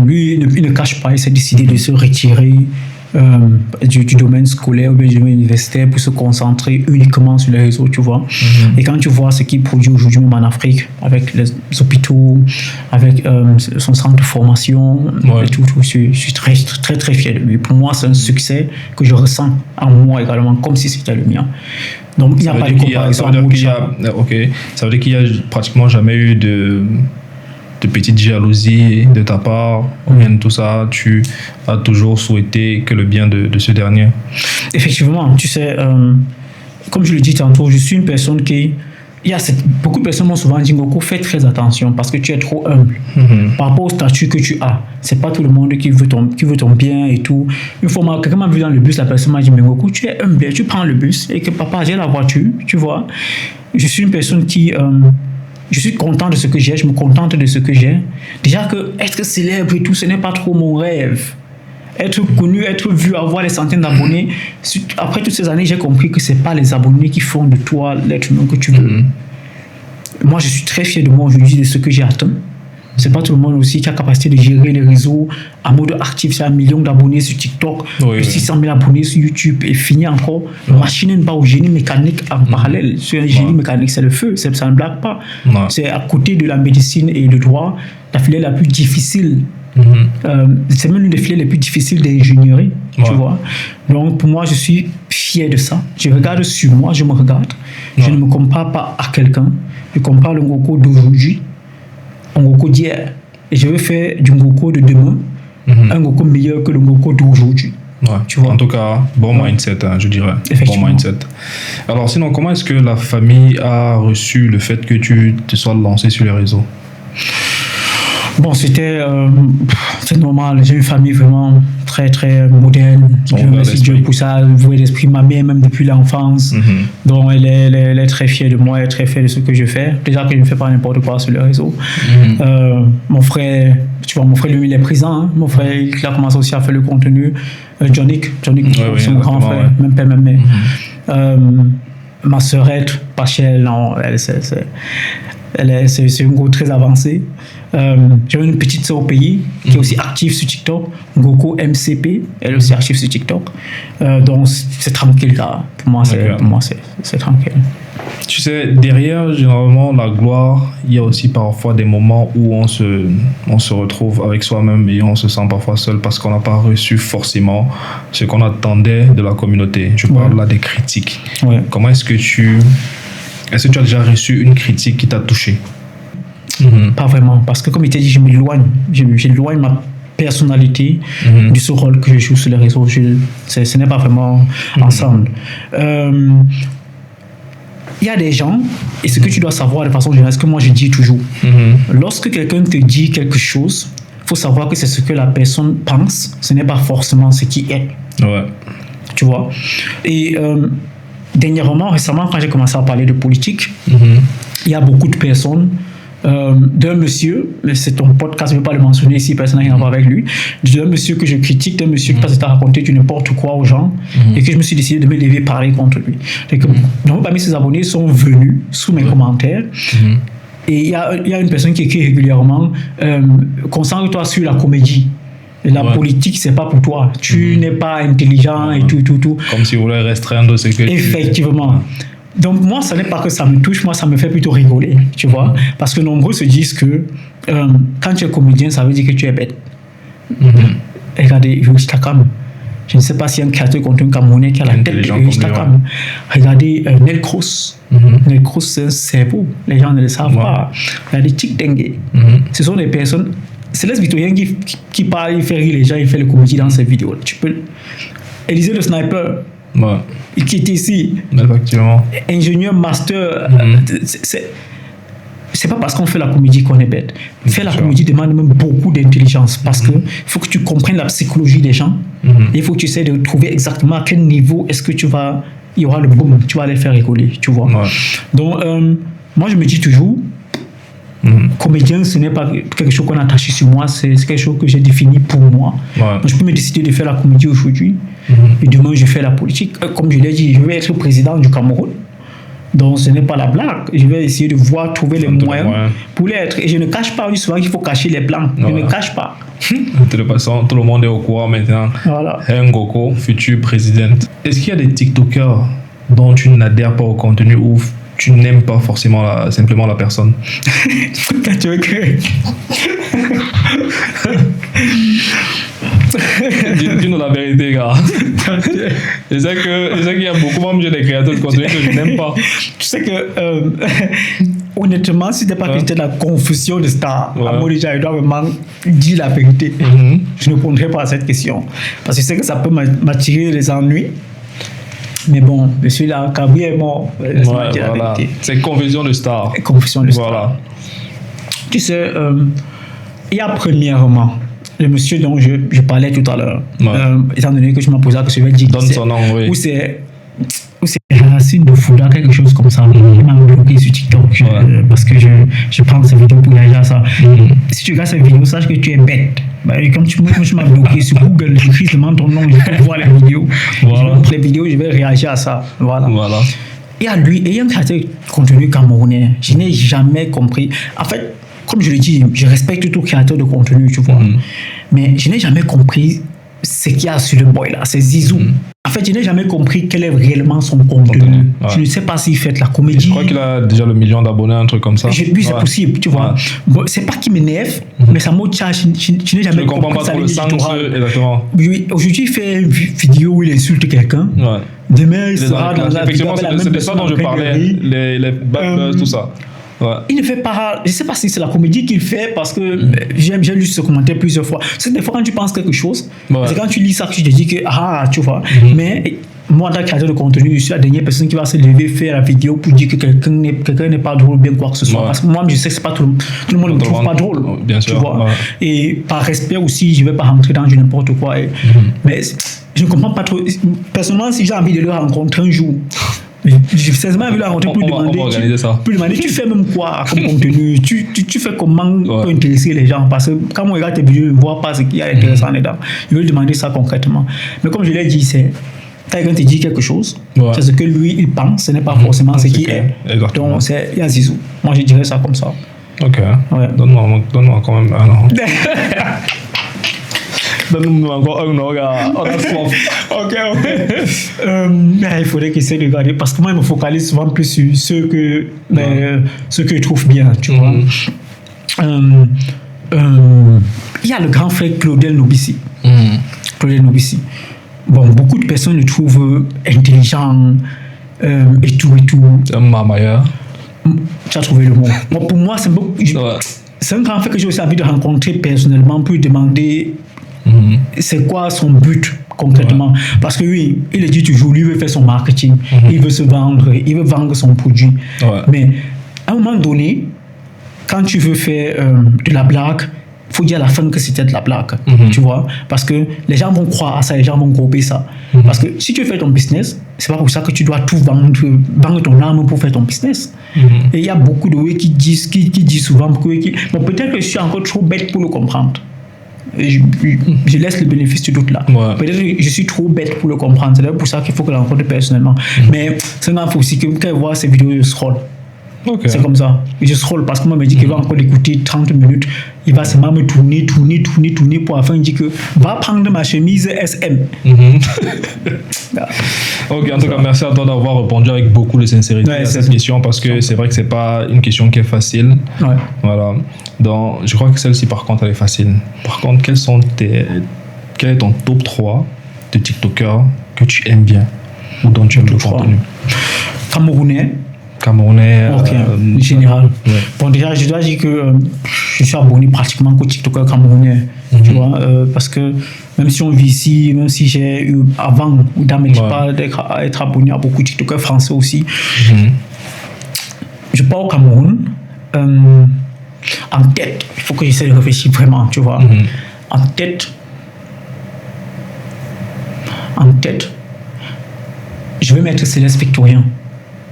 Lui, il ne cache pas, il s'est décidé de se retirer du domaine scolaire ou du domaine universitaire pour se concentrer uniquement sur les réseaux, tu vois. Et quand tu vois ce qu'il produit aujourd'hui même en Afrique, avec les hôpitaux, avec son centre de formation, et tout, je suis très, très, très fier de lui. Pour moi, c'est un succès que je ressens en moi également, comme si c'était le mien. Donc, il n'y a pas de comparaison. Ça veut dire qu'il n'y a pratiquement jamais eu de petite jalousie de ta part, rien de tout ça, tu as toujours souhaité que le bien de ce dernier. Effectivement, tu sais, comme je le dis tantôt, je suis une personne qui... beaucoup de personnes m'ont souvent dit, Ngoko, fais très attention parce que tu es trop humble par rapport au statut que tu as. C'est pas tout le monde qui veut ton bien et tout. Une fois, quelqu'un m'a vu dans le bus, la personne m'a dit, mais Ngoko, tu es humble, tu prends le bus et que papa, j'ai la voiture, tu vois. Je suis une personne qui... je suis content de ce que j'ai, je me contente de ce que j'ai. Déjà que être célèbre et tout, ce n'est pas trop mon rêve. Être connu, être vu, avoir des centaines d'abonnés. Après toutes ces années, j'ai compris que ce n'est pas les abonnés qui font de toi l'être humain que tu veux. Moi, je suis très fier de moi aujourd'hui, de ce que j'ai atteint. C'est pas tout le monde aussi qui a la capacité de gérer les réseaux en mode actif. C'est 1 million d'abonnets sur TikTok, 600 000 abonnés sur YouTube et fini encore. Machine n'est pas au génie mécanique en parallèle. Sur un génie mécanique, c'est le feu, ça ne blague pas. C'est à côté de la médecine et le droit, la filière la plus difficile. C'est même l'une des filières les plus difficiles d'ingénierie, tu vois. Donc pour moi, je suis fier de ça. Je regarde sur moi, je me regarde. Je ne me compare pas à quelqu'un. Je compare le Ngoko d'aujourd'hui un Ngoko d'hier. Et je veux faire du Ngoko de demain un Ngoko meilleur que le Ngoko d'aujourd'hui. Tu vois? En tout cas, bon mindset, je dirais. Bon mindset. Alors sinon, comment est-ce que la famille a reçu le fait que tu te sois lancé sur les réseaux? Bon, c'est normal. J'ai une famille vraiment très, très moderne. Je remercie Dieu pour ça. Ouvert d'esprit, ma mère, même depuis l'enfance. Donc, elle est très fière de moi, elle est très fière de ce que je fais. Déjà que je ne fais pas n'importe quoi sur les réseaux. Mon frère, tu vois, mon frère, lui, il est présent. Hein. Mon frère, il a commencé aussi à faire le contenu. Johnny, c'est mon grand frère, même père, même mère. Ma sœurette, Pachel, non, c'est une go très avancée. J'ai une petite sœur au pays qui est aussi active sur TikTok, Ngoko MCP, elle est aussi active sur TikTok. Donc c'est tranquille là. Pour moi, c'est tranquille. Tu sais, derrière généralement la gloire, il y a aussi parfois des moments où on se retrouve avec soi-même et on se sent parfois seul parce qu'on n'a pas reçu forcément ce qu'on attendait de la communauté. Je parle là des critiques. Comment est-ce que tu as déjà reçu une critique qui t'a touché? Pas vraiment, parce que comme il t'a dit, j'éloigne ma personnalité de ce rôle que je joue sur les réseaux. Ce n'est pas vraiment ensemble. Il y a des gens, et ce que tu dois savoir de façon générale, ce que moi je dis toujours, lorsque quelqu'un te dit quelque chose, il faut savoir que c'est ce que la personne pense, ce n'est pas forcément ce qui est. Tu vois? Et dernièrement, récemment, quand j'ai commencé à parler de politique, il y a beaucoup de personnes, d'un monsieur, mais c'est ton podcast, je ne vais pas le mentionner ici, personne n'a rien à voir avec lui, d'un monsieur que je critique, d'un monsieur qui passe à raconter du n'importe quoi aux gens, et que je me suis décidé de me lever parler contre lui. Donc, parmi ses abonnés sont venus sous mes commentaires, et il y a une personne qui écrit régulièrement, concentre-toi sur la comédie. La politique, c'est pas pour toi. Tu n'es pas intelligent et tout. Comme si vous voulez restreindre ce que Effectivement. Donc moi, ce n'est pas que ça me touche, moi, ça me fait plutôt rigoler, tu vois. Parce que nombreux se disent que quand tu es comédien, ça veut dire que tu es bête. Regardez, Instagram. Je ne sais pas s'il y a un créateur de contenu camerounais qui a la tête de Instagram. Regardez Nelcros. Nelcros, c'est un cerveau. Les gens ne le savent pas. Regardez Tic Dengue. Ce sont des personnes... C'est les Victorien qui parle, il fait rire les gens, il fait le comédie dans ses vidéos. Tu peux... Élisée le sniper, qui est ici. Effectivement. Ingénieur, master. C'est pas parce qu'on fait la comédie qu'on est bête. Faire la comédie demande même beaucoup d'intelligence parce que faut que tu comprennes la psychologie des gens. Il faut que tu essaies de trouver exactement à quel niveau est-ce que il y aura le boom, tu vas les faire rigoler, tu vois. Donc, moi je me dis toujours, Comédien, ce n'est pas quelque chose qu'on a attaché sur moi, c'est quelque chose que j'ai défini pour moi. Donc, je peux me décider de faire la comédie aujourd'hui et demain je fais la politique. Comme je l'ai dit, je vais être président du Cameroun. Donc, ce n'est pas la blague. Je vais essayer de trouver les moyens pour l'être. Et je ne cache pas, souvent qu'il faut cacher les plans. Je ne cache pas. De toute façon, tout le monde est au courant maintenant. Ngoko, futur président. Est-ce qu'il y a des TikTokers dont tu n'adhères pas au contenu ou tu n'aimes pas forcément simplement la personne? Tu veux que... Dis-nous la vérité, gars. Je sais qu'il y a beaucoup même des créateurs de contenu que je n'aime pas. Tu sais que, honnêtement, si c'était pas que c'était la confusion de stars, à moi déjà, je dois vraiment dire la vérité. Je ne répondrai pas à cette question. Parce que je sais que ça peut m'attirer les ennuis. Mais bon, je suis là, Kabri est mort. Voilà. C'est confession de star. Confession de star. Voilà. Tu sais, il y a premièrement le monsieur dont je parlais tout à l'heure, étant donné que je m'en posais la question, je vais dire donne son nom, oui. Où c'est Racine de Fouda, quelque chose comme ça. Il m'a bloqué sur TikTok parce que je prends ces vidéos pour réagir à ça. Si tu regardes cette vidéo, sache que tu es bête. Quand tu m'as bloqué sur Google, j'écris seulement ton nom, je peux voir les vidéos. Les vidéos, je vais réagir à ça. Voilà. Et à lui, ayant un créateur de contenu camerounais, je n'ai jamais compris. En fait, comme je le dis, je respecte tout créateur de contenu, tu vois. Mais je n'ai jamais compris ce qu'il y a sur le boy là, c'est Zizou. En fait, je n'ai jamais compris quel est réellement son contenu. Je ne sais pas s'il fait de la comédie. Je crois qu'il a déjà le 1 million d'abonnés, un truc comme ça. Oui, c'est possible, tu vois. Bon, c'est pas qu'il m'énerve, mais ça m'outille. Je n'ai jamais compris. Je ne comprends pas trop le sens, exactement. Oui, aujourd'hui, il fait une vidéo où il insulte quelqu'un. Demain, il sera dans la vidéo. C'est de ça dont je parlais, les bad buzz, tout ça. Il ne fait pas, je ne sais pas si c'est la comédie qu'il fait parce que j'ai lu ce commentaire plusieurs fois. C'est des fois quand tu penses quelque chose, c'est quand tu lis ça que tu te dis que tu vois. Mais moi, en tant que créateur de contenu, je suis la dernière personne qui va se lever faire la vidéo pour dire que quelqu'un n'est pas drôle, bien quoi que ce soit. Parce que moi, je sais que c'est pas tout le monde ne me trouve pas drôle. Bien sûr. Tu vois. Et par respect aussi, je ne vais pas rentrer dans du n'importe quoi. Mais je ne comprends pas trop. Personnellement, si j'ai envie de le rencontrer un jour, j'ai sérieusement vu la rencontrer pour demander tu fais même quoi comme contenu, tu fais comment pour intéresser les gens, parce que quand on regarde tes vidéos, on ne voit pas ce qu'il y a d'intéressant dedans. Je veux demander ça concrètement. Mais comme je l'ai dit, c'est quand quelqu'un te dit quelque chose, c'est ce que lui il pense, ce n'est pas forcément ce qu'il est. Donc il y a Zizou. Moi je dirais ça comme ça. Ok. Donne-moi quand même un an. Donne-nous encore un an, gars. On a soif. Ok. Il faudrait qu'il essaie de regarder parce que moi, je me focalise souvent plus sur ceux que je trouve bien, tu vois. Il y a le grand frère Claudel Nobissi. Claudel Nobissi. Bon, beaucoup de personnes le trouvent intelligent et tout. Un mamailleur. Tu as trouvé le mot. Bon, pour moi, c'est un grand frère que j'ai aussi envie de rencontrer personnellement pour lui demander c'est quoi son but concrètement. Parce que oui, il dit toujours, lui veut faire son marketing, il veut se vendre, il veut vendre son produit. Mais à un moment donné, quand tu veux faire de la blague, il faut dire à la fin que c'était de la blague, tu vois, parce que les gens vont croire à ça, les gens vont copier ça. Parce que si tu fais ton business, c'est pas pour ça que tu dois tout vendre ton âme pour faire ton business. Et il y a beaucoup de qui disent souvent, bon, peut-être que je suis encore trop bête pour le comprendre. Je laisse le bénéfice du doute là. Peut-être que je suis trop bête pour le comprendre. C'est pour ça qu'il faut que je le rencontre personnellement. Mais c'est un faut aussi que quand je vois ces vidéos, je scroll. C'est comme ça. Je scroll parce que moi, me dit qu'il va encore écouter 30 minutes. Il va seulement me tourner pour la fin. Il dit que va prendre ma chemise SM. Ok, en tout cas, merci à toi d'avoir répondu avec beaucoup de sincérité à cette question parce que c'est vrai que c'est pas une question qui est facile. Voilà. Donc, je crois que celle-ci, par contre, elle est facile. Par contre, quel est ton top 3 de TikTokers que tu aimes bien ou dont tu aimes le contenu? Camerounais. Ok, général. Bon, déjà, je dois dire que je suis abonné pratiquement qu'aux TikTokers camerounais. Tu vois, parce que même si on vit ici, même si j'ai eu avant, dans mes pas d'être abonné à beaucoup de TikTokers français aussi, je pars au Cameroun. En tête, il faut que j'essaie de réfléchir vraiment, tu vois. En tête, je vais mettre Céleste Victorien.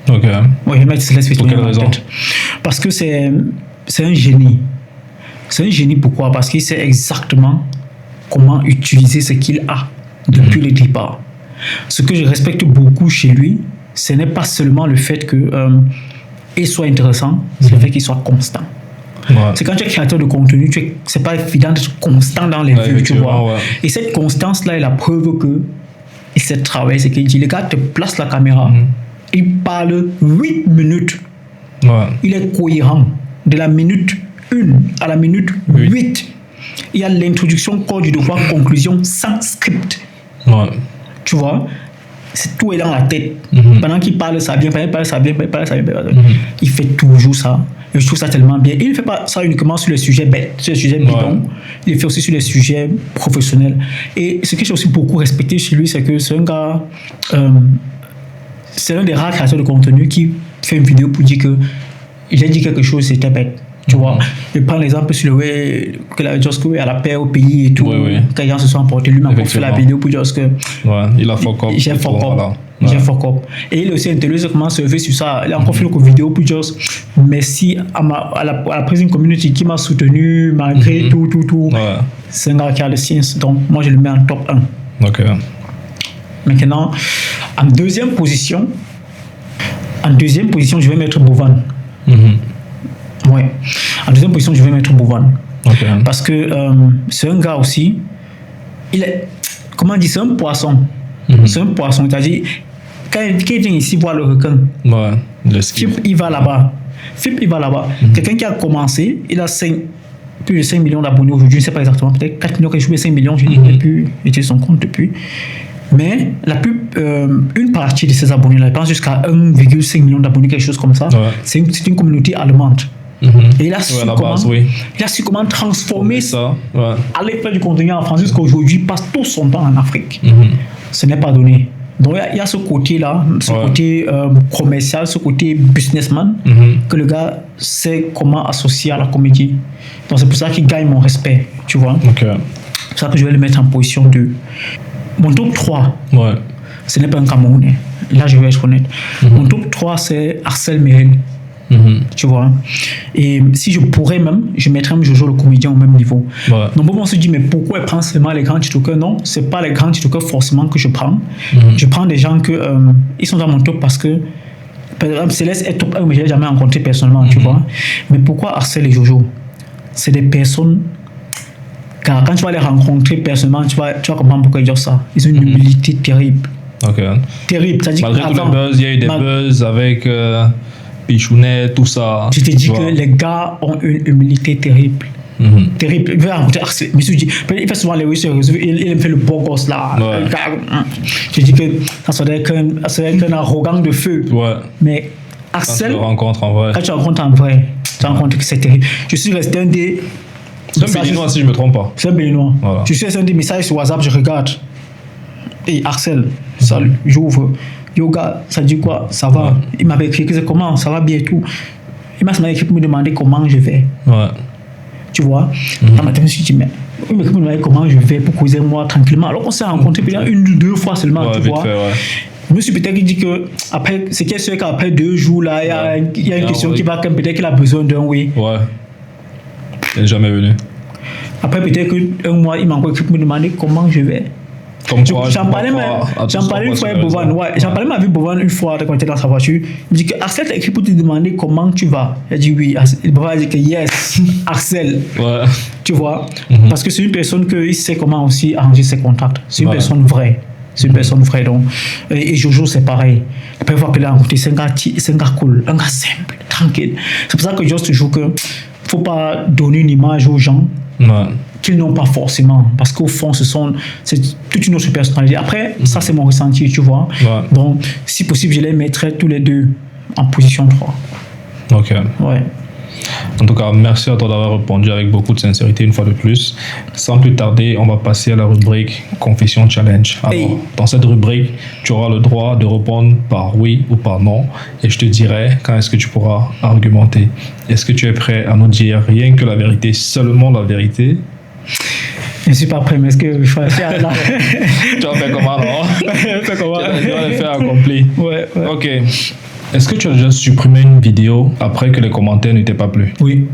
Ok. Oui, je vais mettre Céleste Victorien en tête. Parce que c'est c'est un génie. C'est un génie pourquoi? Parce qu'il sait exactement comment utiliser ce qu'il a depuis le départ. Ce que je respecte beaucoup chez lui, ce n'est pas seulement le fait qu'il soit intéressant, c'est le fait qu'il soit constant. Ouais. C'est quand tu es créateur de contenu, c'est pas évident d'être constant dans les vues, tu vois. Ouais. Et cette constance-là est la preuve que il sait travailler. C'est qu'il dit, le gars te place la caméra, il parle 8 minutes. Ouais. Il est cohérent. De la minute 1 à la minute 8. Il y a l'introduction, corps du devoir, conclusion, sans script. Ouais. Tu vois, c'est tout est dans la tête. Pendant qu'il parle, ça vient, pendant qu'il parle, ça vient, pendant qu'il parle, ça vient. Il fait toujours ça. Et je trouve ça tellement bien. Il ne fait pas ça uniquement sur les sujets bêtes, sur les sujets bidons. Il le fait aussi sur les sujets professionnels. Et ce que j'ai aussi beaucoup respecté chez lui, c'est que c'est un gars, c'est l'un des rares créateurs de contenu qui fait une vidéo pour dire que il a dit quelque chose, c'était bête. Tu vois, je prends l'exemple sur le way que la Josco a la paix au pays et tout. Quand les gens se sont emportés, lui-même a fait la vidéo pour dire que il a fuck up. J'ai fuck up. J'ai fuck up. Et il est aussi intelligent comment se lever sur ça. Il a encore fait une vidéo pour dire merci à la Prison Community qui m'a soutenu malgré tout. Ouais. C'est un gars qui a le science. Donc, moi, je le mets en top 1. Ok. Maintenant, en deuxième position, je vais mettre Bovan. Ouais. En deuxième position, je vais mettre Bovan. Okay. Parce que c'est un gars aussi, il est, comment on dit, c'est un poisson. C'est un poisson. C'est-à-dire, quand il vient ici voir le requin, Fip, il va là-bas. Quelqu'un qui a commencé, il a plus de 5 millions d'abonnés aujourd'hui, je ne sais pas exactement, peut-être 4 millions, quelque chose, 5 millions, je n'ai plus utilisé son compte depuis. Mais une partie de ces abonnés-là, je pense jusqu'à 1,5 million d'abonnés, quelque chose comme ça, c'est une communauté allemande. Et il a su comment transformer ça, aller faire du contenu en France jusqu'aujourd'hui, il passe tout son temps en Afrique. Ce n'est pas donné. Donc il y a ce côté-là, côté commercial, ce côté businessman, que le gars sait comment associer à la comédie. Donc c'est pour ça qu'il gagne mon respect, tu vois. C'est pour ça que je vais le mettre en position 2. Mon top 3, ce n'est pas un Camerounais. Là, je vais être honnête. Mon top 3, c'est Arcel Merel. Tu vois. Et si je pourrais même, je mettrais même Jojo le comédien au même niveau. Donc, on se dit, mais pourquoi il prend seulement les grands tiktokers? Non, ce n'est pas les grands tiktokers forcément que je prends. Je prends des gens ils sont dans mon top parce que, par exemple, Céleste est top 1, mais je ne l'ai jamais rencontré personnellement, tu vois. Mais pourquoi Arcel et Jojo? C'est des personnes. Car quand tu vas les rencontrer personnellement, tu vas comprendre pourquoi ils disent ça. Ils ont une humilité terrible. Terrible. Malgré tous les buzz, il y a eu des buzz avec Pichounet, tout ça. Je te dis que les gars ont une humilité terrible. Terrible. Il va rencontrer Arcel. Il fait souvent les réseaux, il fait le beau gosse là. Je dis que ça doit être un arrogant de feu. Mais Arcel, quand tu rencontres en vrai, tu rencontres que c'est terrible. Je suis resté un des. C'est un Béninois si je ne me trompe pas. C'est un Béninois. Je suis un des messages sur WhatsApp, je regarde. Et Arcel, salut, j'ouvre. Yoga, ça dit quoi? Ça va. Il m'avait écrit que c'est comment? Ça va bien et tout. Il m'a écrit pour me demander comment je vais. Tu vois? Dans ma tête, je me suis dit, mais il m'a demandé comment je vais pour causer moi tranquillement. Alors qu'on s'est rencontrés peut-être 1 ou 2 fois seulement, tu vois. Je me suis peut-être dit que après, c'est qu'il y a qu'après 2 jours là, il y a une question qui va peut-être qu'il a besoin d'un oui. Il n'est jamais venu. Après, peut-être qu'un mois, il m'a encore écrit pour me demander comment je vais. J'en parlais une fois avec Bovan. J'en parlais avec Bovan une fois quand j'étais dans sa voiture. Il me dit que Arcel t'a écrit pour te demander comment tu vas. Il a dit oui. Bovan a dit que yes, Arcel. Tu vois? Parce que c'est une personne qui sait comment aussi arranger ses contacts. C'est une personne vraie. C'est une personne vraie. Donc. Et Jojo, c'est pareil. La première fois que je l'ai rencontré, c'est un gars cool, un gars simple, tranquille. C'est pour ça que je dis toujours que faut pas donner une image aux gens qu'ils n'ont pas forcément, parce qu'au fond c'est toute une autre personnalité. Après ça c'est mon ressenti, tu vois. Donc si possible je les mettrais tous les deux en position 3. En tout cas, merci à toi d'avoir répondu avec beaucoup de sincérité une fois de plus. Sans plus tarder, on va passer à la rubrique Confession Challenge. Alors, dans cette rubrique, tu auras le droit de répondre par oui ou par non. Et je te dirai quand est-ce que tu pourras argumenter. Est-ce que tu es prêt à nous dire rien que la vérité, seulement la vérité? Je ne suis pas prêt, mais est-ce que je vais faire là? Tu vas faire comment, non? Tu vas le faire accompli. Ouais. Ok. Est-ce que tu as déjà supprimé une vidéo après que les commentaires ne t'aient pas plu? Oui.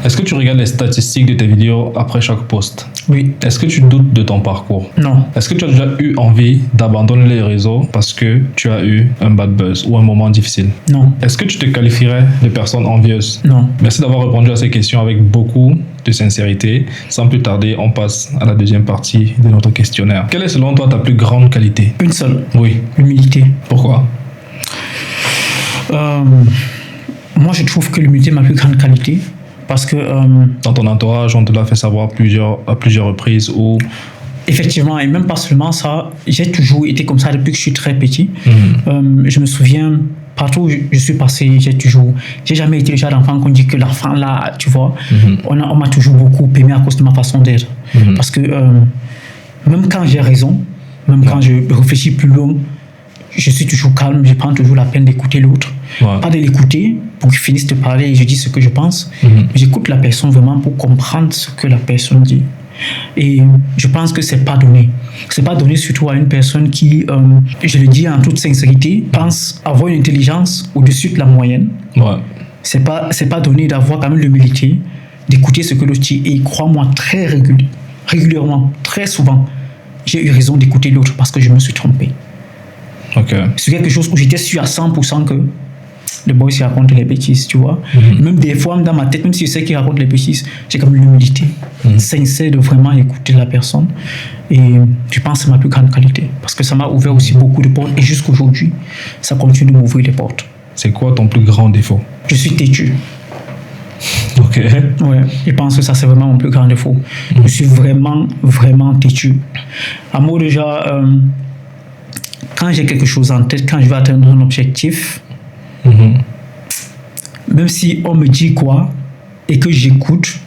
Est-ce que tu regardes les statistiques de tes vidéos après chaque post? Oui. Est-ce que tu doutes de ton parcours? Non. Est-ce que tu as déjà eu envie d'abandonner les réseaux parce que tu as eu un bad buzz ou un moment difficile? Non. Est-ce que tu te qualifierais de personne envieuse? Non. Merci d'avoir répondu à ces questions avec beaucoup de sincérité. Sans plus tarder, on passe à la deuxième partie de notre questionnaire. Quelle est selon toi ta plus grande qualité? Une seule. Oui. L'humilité. Pourquoi? Moi, je trouve que l'humilité est ma plus grande qualité parce que... Dans ton entourage, on te l'a fait savoir à plusieurs reprises ou... Effectivement, et même pas seulement ça, j'ai toujours été comme ça depuis que je suis très petit. Je me souviens, partout où je suis passé, j'ai jamais été le genre d'enfant qu'on dit que l'enfant là, tu vois, on m'a toujours beaucoup aimé à cause de ma façon d'être. Parce que même quand j'ai raison, même quand je réfléchis plus long, je suis toujours calme, je prends toujours la peine d'écouter l'autre. Pas de l'écouter pour qu'il finisse de parler et je dis ce que je pense. J'écoute la personne vraiment pour comprendre ce que la personne dit. Et je pense que c'est pas donné. C'est pas donné surtout à une personne qui, je le dis en toute sincérité, pense avoir une intelligence au-dessus de la moyenne. C'est pas donné d'avoir quand même l'humilité d'écouter ce que l'autre dit. Et crois-moi, très régulièrement, très souvent, j'ai eu raison d'écouter l'autre parce que je me suis trompé. C'est quelque chose où j'étais sûr à 100% que le boy s'il raconte les bêtises, tu vois. Même des fois, dans ma tête, même si je sais qu'il raconte les bêtises, j'ai comme l'humilité sincère de vraiment écouter la personne. Et je pense que c'est ma plus grande qualité. Parce que ça m'a ouvert aussi beaucoup de portes. Et jusqu'aujourd'hui, ça continue de m'ouvrir les portes. C'est quoi ton plus grand défaut? Je suis têtu. Ouais, je pense que ça, c'est vraiment mon plus grand défaut. Je suis vraiment, vraiment têtu. À moi, déjà, quand j'ai quelque chose en tête, quand je vais atteindre un objectif, même si on me dit quoi et que j'écoute,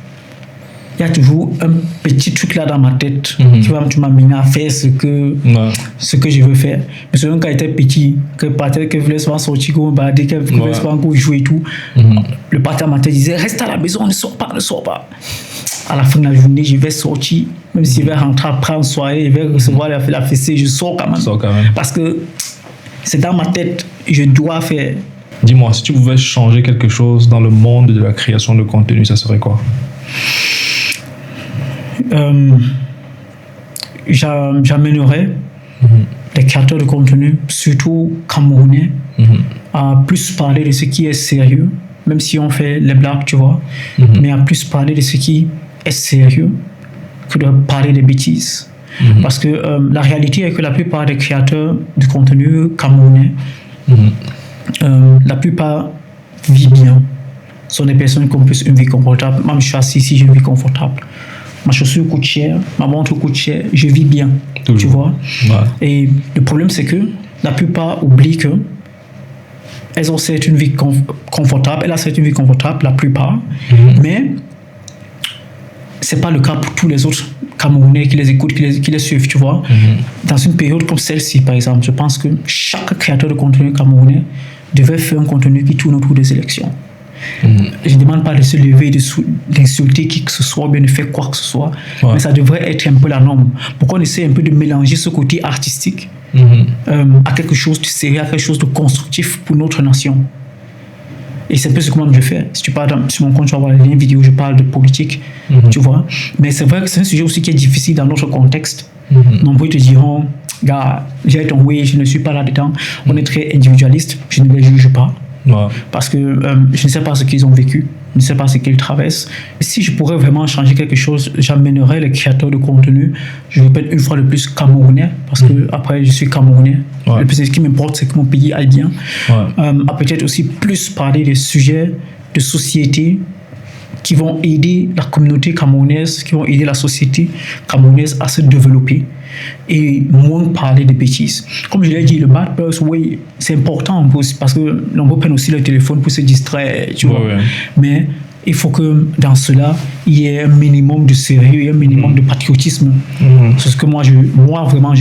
il y a toujours un petit truc là dans ma tête qui va m'amener à faire ce que je veux faire. Mais selon quand j'étais petit, que peut-être que je voulais souvent sortir, que je voulais souvent encore jouer et tout, le partenaire ma tête disait reste à la maison, ne sors pas. À la fin de la journée, je vais sortir, même si je vais rentrer après en soirée, je vais recevoir la fessée, je sors quand même. Parce que c'est dans ma tête, je dois faire. Dis-moi, si tu pouvais changer quelque chose dans le monde de la création de contenu, ça serait quoi? J'amènerais les créateurs de contenu, surtout camerounais, à plus parler de ce qui est sérieux, même si on fait les blagues, tu vois, mais à plus parler de ce qui est sérieux que de parler des bêtises. Parce que la réalité est que la plupart des créateurs de contenu camerounais, la plupart vivent bien. Ce sont des personnes qui ont plus une vie confortable. Même je suis assis ici, j'ai une vie confortable. Ma chaussure coûte cher, ma montre coûte cher, je vis bien. Toujours. Tu vois. Et le problème, c'est que la plupart oublient que elles ont certes une vie confortable, elle a certes une vie confortable, la plupart, mais c'est pas le cas pour tous les autres Camerounais qui les écoutent, qui les suivent, tu vois. Dans une période comme celle-ci, par exemple, je pense que chaque créateur de contenu camerounais devait faire un contenu qui tourne autour des élections. Je ne demande pas de se lever, d'insulter qui que ce soit, bien de faire quoi que ce soit, mais ça devrait être un peu la norme. Pourquoi on essaie un peu de mélanger ce côté artistique à quelque chose de sérieux, à quelque chose de constructif pour notre nation. Et c'est un peu ce que moi je fais. Si tu parles sur mon compte, tu vas voir les liens vidéo, je parle de politique, tu vois. Mais c'est vrai que c'est un sujet aussi qui est difficile dans notre contexte. Nombreux te diront, gars, j'ai ton oui, je ne suis pas là-dedans. On est très individualiste, je ne les juge pas. Parce que je ne sais pas ce qu'ils ont vécu, je ne sais pas ce qu'ils traversent. Si je pourrais vraiment changer quelque chose, j'amènerais les créateurs de contenu, je répète une fois de plus, camerounais, parce que après je suis camerounais. Le plus ce qui m'importe, c'est que mon pays aille bien. À peut-être aussi plus parler des sujets de société qui vont aider la communauté camerounaise, qui vont aider la société camerounaise à se développer et moins parler de bêtises. Comme je l'ai dit, le bad buzz, oui, c'est important parce que l'on prenne aussi le téléphone pour se distraire, tu vois. Mais il faut que dans cela, il y ait un minimum de sérieux et un minimum de patriotisme. C'est ce que moi vraiment,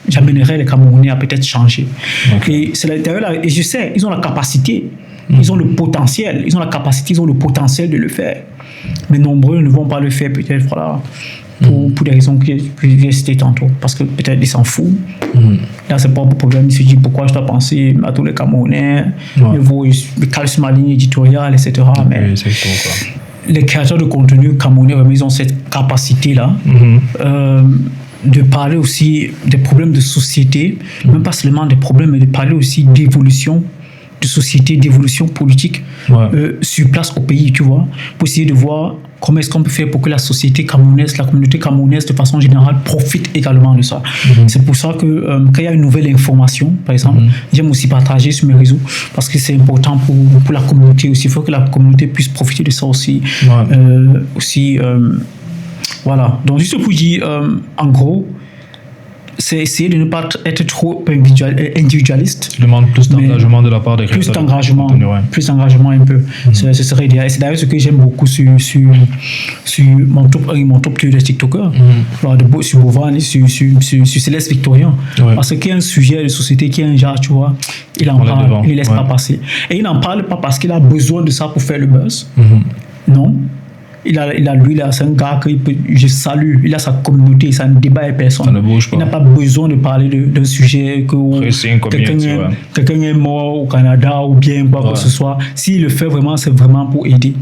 j'amènerais les Camerounais à peut-être changer. Et c'est là, et je sais, ils ont la capacité. Ils ont le potentiel, ils ont la capacité, ils ont le potentiel de le faire. Mais nombreux ne vont pas le faire, peut-être, voilà, pour des raisons que j'ai citées tantôt. Parce que peut-être il s'en fout. Là, c'est pas un problème. Il se dit pourquoi je dois penser à tous les Camerounais. Il cale sur ma ligne éditoriale, etc. Mais c'est tout, quoi. Les créateurs de contenu camerounais, ils ont cette capacité-là de parler aussi des problèmes de société, même pas seulement des problèmes, mais de parler aussi d'évolution de société, d'évolution politique sur place au pays, tu vois, pour essayer de voir comment est-ce qu'on peut faire pour que la société camerounaise, la communauté camerounaise de façon générale profite également de ça. C'est pour ça que quand il y a une nouvelle information, par exemple, j'aime aussi partager sur mes réseaux parce que c'est important pour la communauté aussi. Il faut que la communauté puisse profiter de ça aussi. Voilà. Donc, juste pour dire, en gros, c'est essayer de ne pas être trop individualiste. Tu demandes plus d'engagement de la part des créateurs. Plus d'engagement un peu. Ce serait idéal. Et c'est d'ailleurs ce que j'aime beaucoup sur mon top 1 et mon top 2 de TikTokers. Sur Bovan et sur Céleste Victorien. Parce qu'il y a un sujet de société qui est un genre, tu vois, il en parle, il ne laisse pas passer. Et il n'en parle pas parce qu'il a besoin de ça pour faire le buzz. Non. C'est un gars que je salue, il a sa communauté, ça ne débat avec personne. Ça ne bouge pas. Il n'a pas besoin de parler d'un sujet que quelqu'un est mort au Canada ou bien quoi que ce soit. S'il le fait vraiment, c'est vraiment pour aider.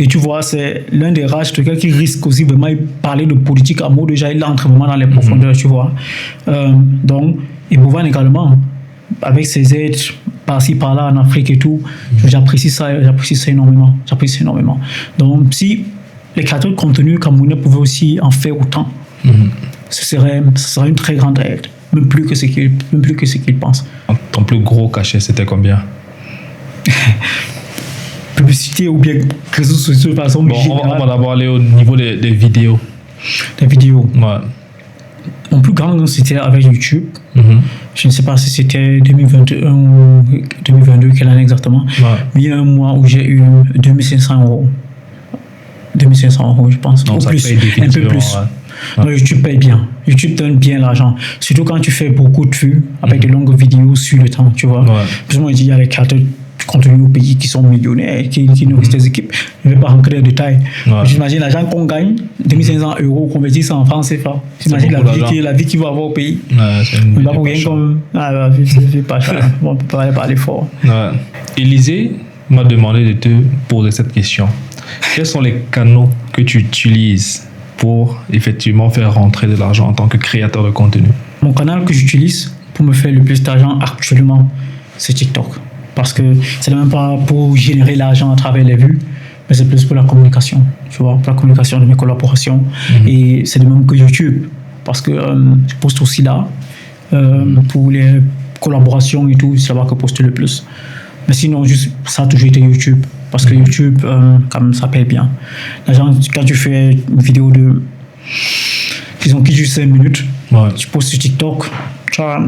Et tu vois, c'est l'un des rares trucs qui risque aussi vraiment de parler de politique à mot déjà, il entre vraiment dans les profondeurs, tu vois. Donc, et Bovan également, avec ses aides par-ci par-là en Afrique et tout, j'apprécie ça énormément. Donc, si les créateurs de contenu camerounais pouvaient aussi en faire autant, ce serait une très grande aide, même plus que ce qu'ils pensent. Ton plus gros cachet, c'était combien? Publicité ou bien réseaux sociaux de façon générale. On va d'abord aller au niveau des vidéos. Des vidéos. Mon plus grand, c'était avec YouTube. Je ne sais pas si c'était 2021 ou 2022, quelle année exactement. Mais il y a un mois où j'ai eu 2500 €. 2500 €, je pense. Donc, ou plus, un peu plus. Donc, YouTube paye bien. YouTube donne bien l'argent. Surtout quand tu fais beaucoup de vues avec de longues vidéos sur le temps, tu vois. Plus moi, il y a les créateurs de contenu au pays qui sont millionnaires, qui nourrissent des équipes. Je ne vais pas rentrer dans les détails. J'imagine l'argent qu'on gagne, 2500 €, convertis ça en francs CFA. J'imagine la vie qu'il va avoir au pays. C'est pas pour rien comme. La vie, c'est pas cher. On peut pas parler fort. Élisée m'a demandé de te poser cette question. Quels sont les canaux que tu utilises pour effectivement faire rentrer de l'argent en tant que créateur de contenu? Mon canal que j'utilise pour me faire le plus d'argent actuellement, c'est TikTok. Parce que c'est même pas pour générer l'argent à travers les vues, mais c'est plus pour la communication, tu vois, pour la communication de mes collaborations. Et c'est de même que YouTube, parce que je poste aussi là, pour les collaborations et tout, c'est là-bas que je poste le plus. Mais sinon, juste, ça a toujours été YouTube. Parce que YouTube, quand même, ça paye bien. Quand tu fais une vidéo qui dure juste 5 minutes, tu postes sur TikTok, tu as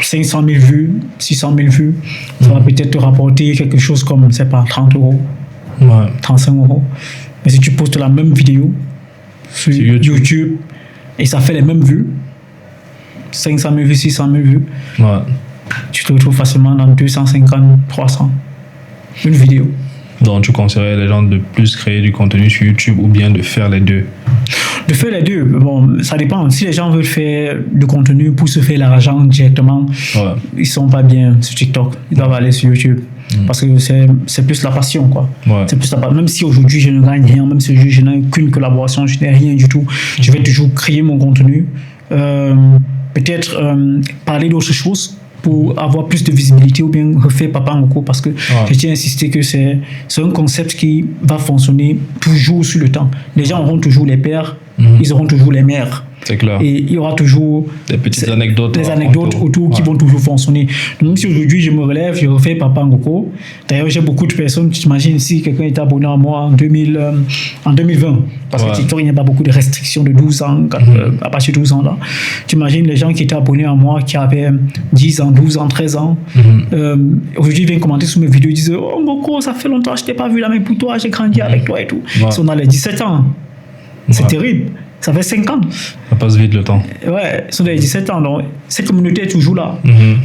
500 000 vues, 600 000 vues, ça va peut-être te rapporter quelque chose comme, je sais pas, 30 €, 35 €. Mais si tu postes la même vidéo sur YouTube et ça fait les mêmes vues, 500 000 vues, 600 000 vues, tu te retrouves facilement dans 250, 300. Une vidéo. Donc, tu conseillerais les gens de plus créer du contenu sur YouTube ou bien de faire les deux? De faire les deux, bon, ça dépend. Si les gens veulent faire du contenu pour se faire l'argent directement, ils sont pas bien sur TikTok. Ils doivent aller sur YouTube. Parce que c'est plus la passion, quoi. C'est plus même si aujourd'hui je ne gagne rien, même si aujourd'hui je n'ai qu'une collaboration, je n'ai rien du tout, je vais toujours créer mon contenu. Peut-être parler d'autres choses pour avoir plus de visibilité ou bien refaire Papa Ngoko, parce que je tiens à insister que c'est un concept qui va fonctionner toujours sur le temps. Les gens auront toujours les pères, ils auront toujours les mères. C'est clair. Et il y aura toujours des petites anecdotes, autour qui vont toujours fonctionner. Donc si aujourd'hui je me relève, je refais Papa Ngoko. D'ailleurs, j'ai beaucoup de personnes qui s'imaginent si quelqu'un est abonné à moi en 2020. Parce que TikTok, il n'y a pas beaucoup de restrictions de 12 ans, à partir de 12 ans là. Tu imagines les gens qui étaient abonnés à moi, qui avaient 10 ans, 12 ans, 13 ans. Aujourd'hui, ils viennent commenter sur mes vidéos, ils disent « Oh Ngoko, ça fait longtemps, je ne t'ai pas vu là, mais pour toi, j'ai grandi avec toi et tout. » Ils sont dans les 17 ans. C'est terrible. Ça fait 5 ans. Ça passe vite le temps. Ouais, ils sont dans les 17 ans. Donc, cette communauté est toujours là.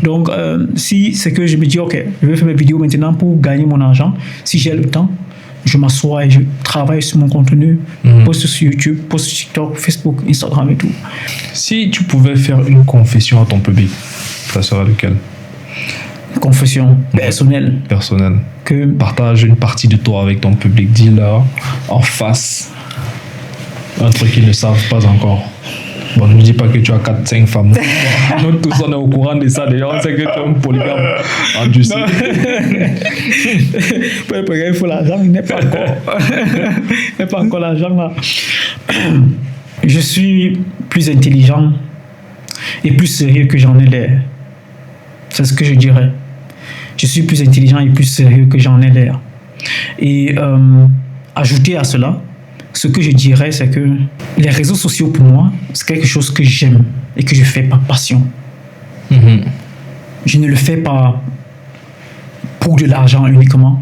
Donc, si c'est que je me dis, OK, je vais faire mes vidéos maintenant pour gagner mon argent, si j'ai le temps, je m'assois et je travaille sur mon contenu, poste sur YouTube, poste sur TikTok, Facebook, Instagram et tout. Si tu pouvais faire une confession à ton public, ça serait lequel? Confession personnelle. Personnelle. Que partage une partie de toi avec ton public. Dis-leur en face un truc qu'ils ne savent pas encore. Bon, ne dis pas que tu as 4-5 femmes. Nous tous on est au courant de ça. Déjà, on sait que tu es un polygame. Ah, tu sais. Il faut l'argent, il n'est pas encore. Il n'est pas encore l'argent là. Je suis plus intelligent et plus sérieux que j'en ai l'air. C'est ce que je dirais. Je suis plus intelligent et plus sérieux que j'en ai l'air. Et ajouter à cela, ce que je dirais, c'est que les réseaux sociaux, pour moi, c'est quelque chose que j'aime et que je fais par passion. Je ne le fais pas pour de l'argent uniquement.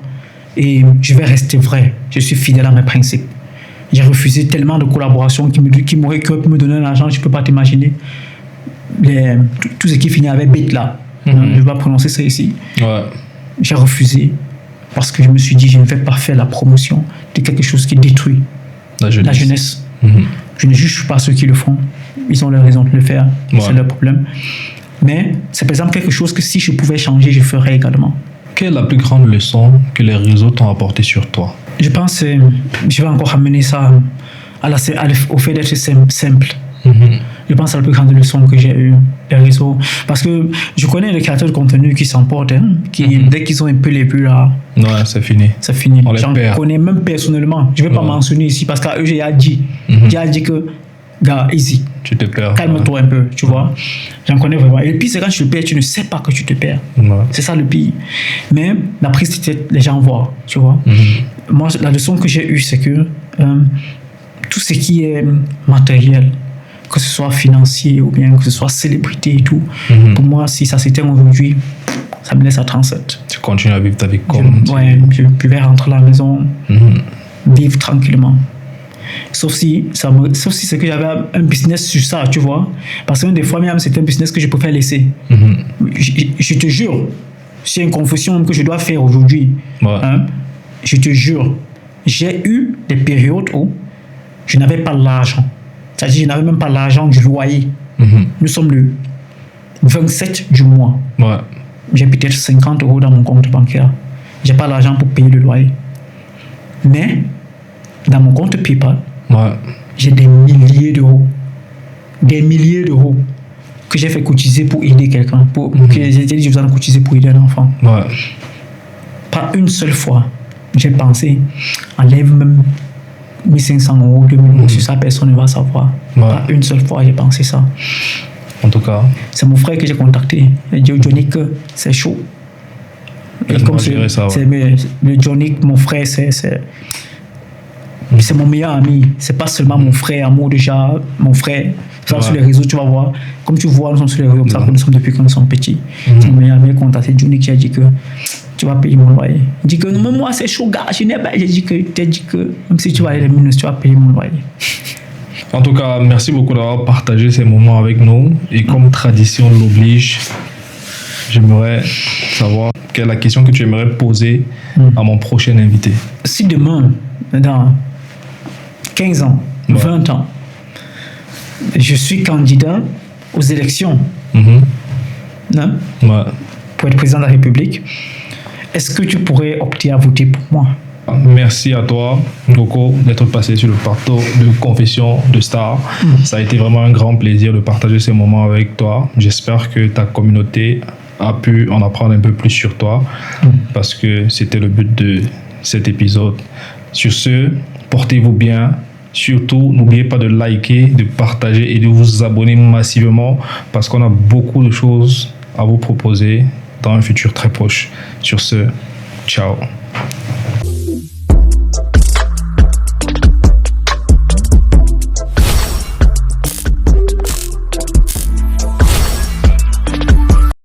Et je vais rester vrai. Je suis fidèle à mes principes. J'ai refusé tellement de collaborations qui m'auraient pu me donner de l'argent, je ne peux pas t'imaginer. Tout ce qui finit avec bête là. Je ne vais pas prononcer ça ici. Ouais. J'ai refusé parce que je me suis dit je ne vais pas faire la promotion de quelque chose qui détruit la jeunesse. Je ne juge pas ceux qui le font. Ils ont leur raison de le faire. Ouais. C'est leur problème. Mais c'est par exemple quelque chose que si je pouvais changer, je ferais également. Quelle est la plus grande leçon que les réseaux t'ont apporté sur toi? Je pense que je vais encore ramener ça au fait d'être simple. Je pense à la plus grande leçon que j'ai eue des réseaux. Parce que je connais les créateurs de contenu qui s'emportent, dès qu'ils ont un peu les vues là. Ouais, c'est fini. C'est fini. On les J'en perd. connais même personnellement. Je ne vais pas mentionner ici parce qu'à eux, j'ai dit. J'ai dit que, gars, easy. Tu te perds. Calme-toi un peu, tu vois. J'en connais vraiment. Et le pire, c'est quand tu te perds, tu ne sais pas que tu te perds. C'est ça le pire. Mais la prise de tête, les gens voient, tu vois. Moi, la leçon que j'ai eue, c'est que tout ce qui est matériel, que ce soit financier ou bien que ce soit célébrité et tout, pour moi, si ça s'éteint aujourd'hui, ça me laisse à 37. Tu continues à vivre ta vie comme... Je pouvais rentrer à la maison, vivre tranquillement. Sauf si c'est que j'avais un business sur ça, tu vois. Parce que des fois, même, c'est un business que je préfère laisser. Je te jure, c'est une confession que je dois faire aujourd'hui. Je te jure, j'ai eu des périodes où je n'avais pas l'argent. C'est-à-dire, je n'avais même pas l'argent du loyer. Nous sommes le 27 du mois. J'ai peut-être 50 € dans mon compte bancaire. Je n'ai pas l'argent pour payer le loyer. Mais, dans mon compte PayPal, j'ai des milliers d'euros. Des milliers d'euros que j'ai fait cotiser pour aider quelqu'un. Que j'ai dit, j'ai besoin de cotiser pour aider un enfant. Pas une seule fois, j'ai pensé, enlève même 1500 €, 2000 €, sur ça, personne ne va savoir. Pas une seule fois, j'ai pensé ça. En tout cas, c'est mon frère que j'ai contacté. Il dit Johnny que c'est chaud. Et comme le Johnny, mon frère, c'est mon meilleur ami. C'est pas seulement mon frère, amour déjà, mon frère. Sur les réseaux, tu vas voir. Comme tu vois, nous sommes sur les réseaux, comme ça, nous sommes depuis que nous sommes petits. C'est mon meilleur ami qui a contacté Johnny qui a dit que tu vas payer mon loyer. Il dit que non, mais moi c'est chaud, gars. J'ai dit que même si tu vas aller les minutes, tu vas payer mon loyer. En tout cas, merci beaucoup d'avoir partagé ces moments avec nous. Et comme tradition l'oblige, j'aimerais savoir quelle est la question que tu aimerais poser à mon prochain invité. Si demain, dans 15 ans, 20 ans, je suis candidat aux élections pour être président de la République, est-ce que tu pourrais opter à voter pour moi? Merci à toi, Ngoko, d'être passé sur le plateau de Confession de Star. Ça a été vraiment un grand plaisir de partager ces moments avec toi. J'espère que ta communauté a pu en apprendre un peu plus sur toi parce que c'était le but de cet épisode. Sur ce, portez-vous bien. Surtout, n'oubliez pas de liker, de partager et de vous abonner massivement parce qu'on a beaucoup de choses à vous proposer dans un futur très proche. Sur ce, ciao.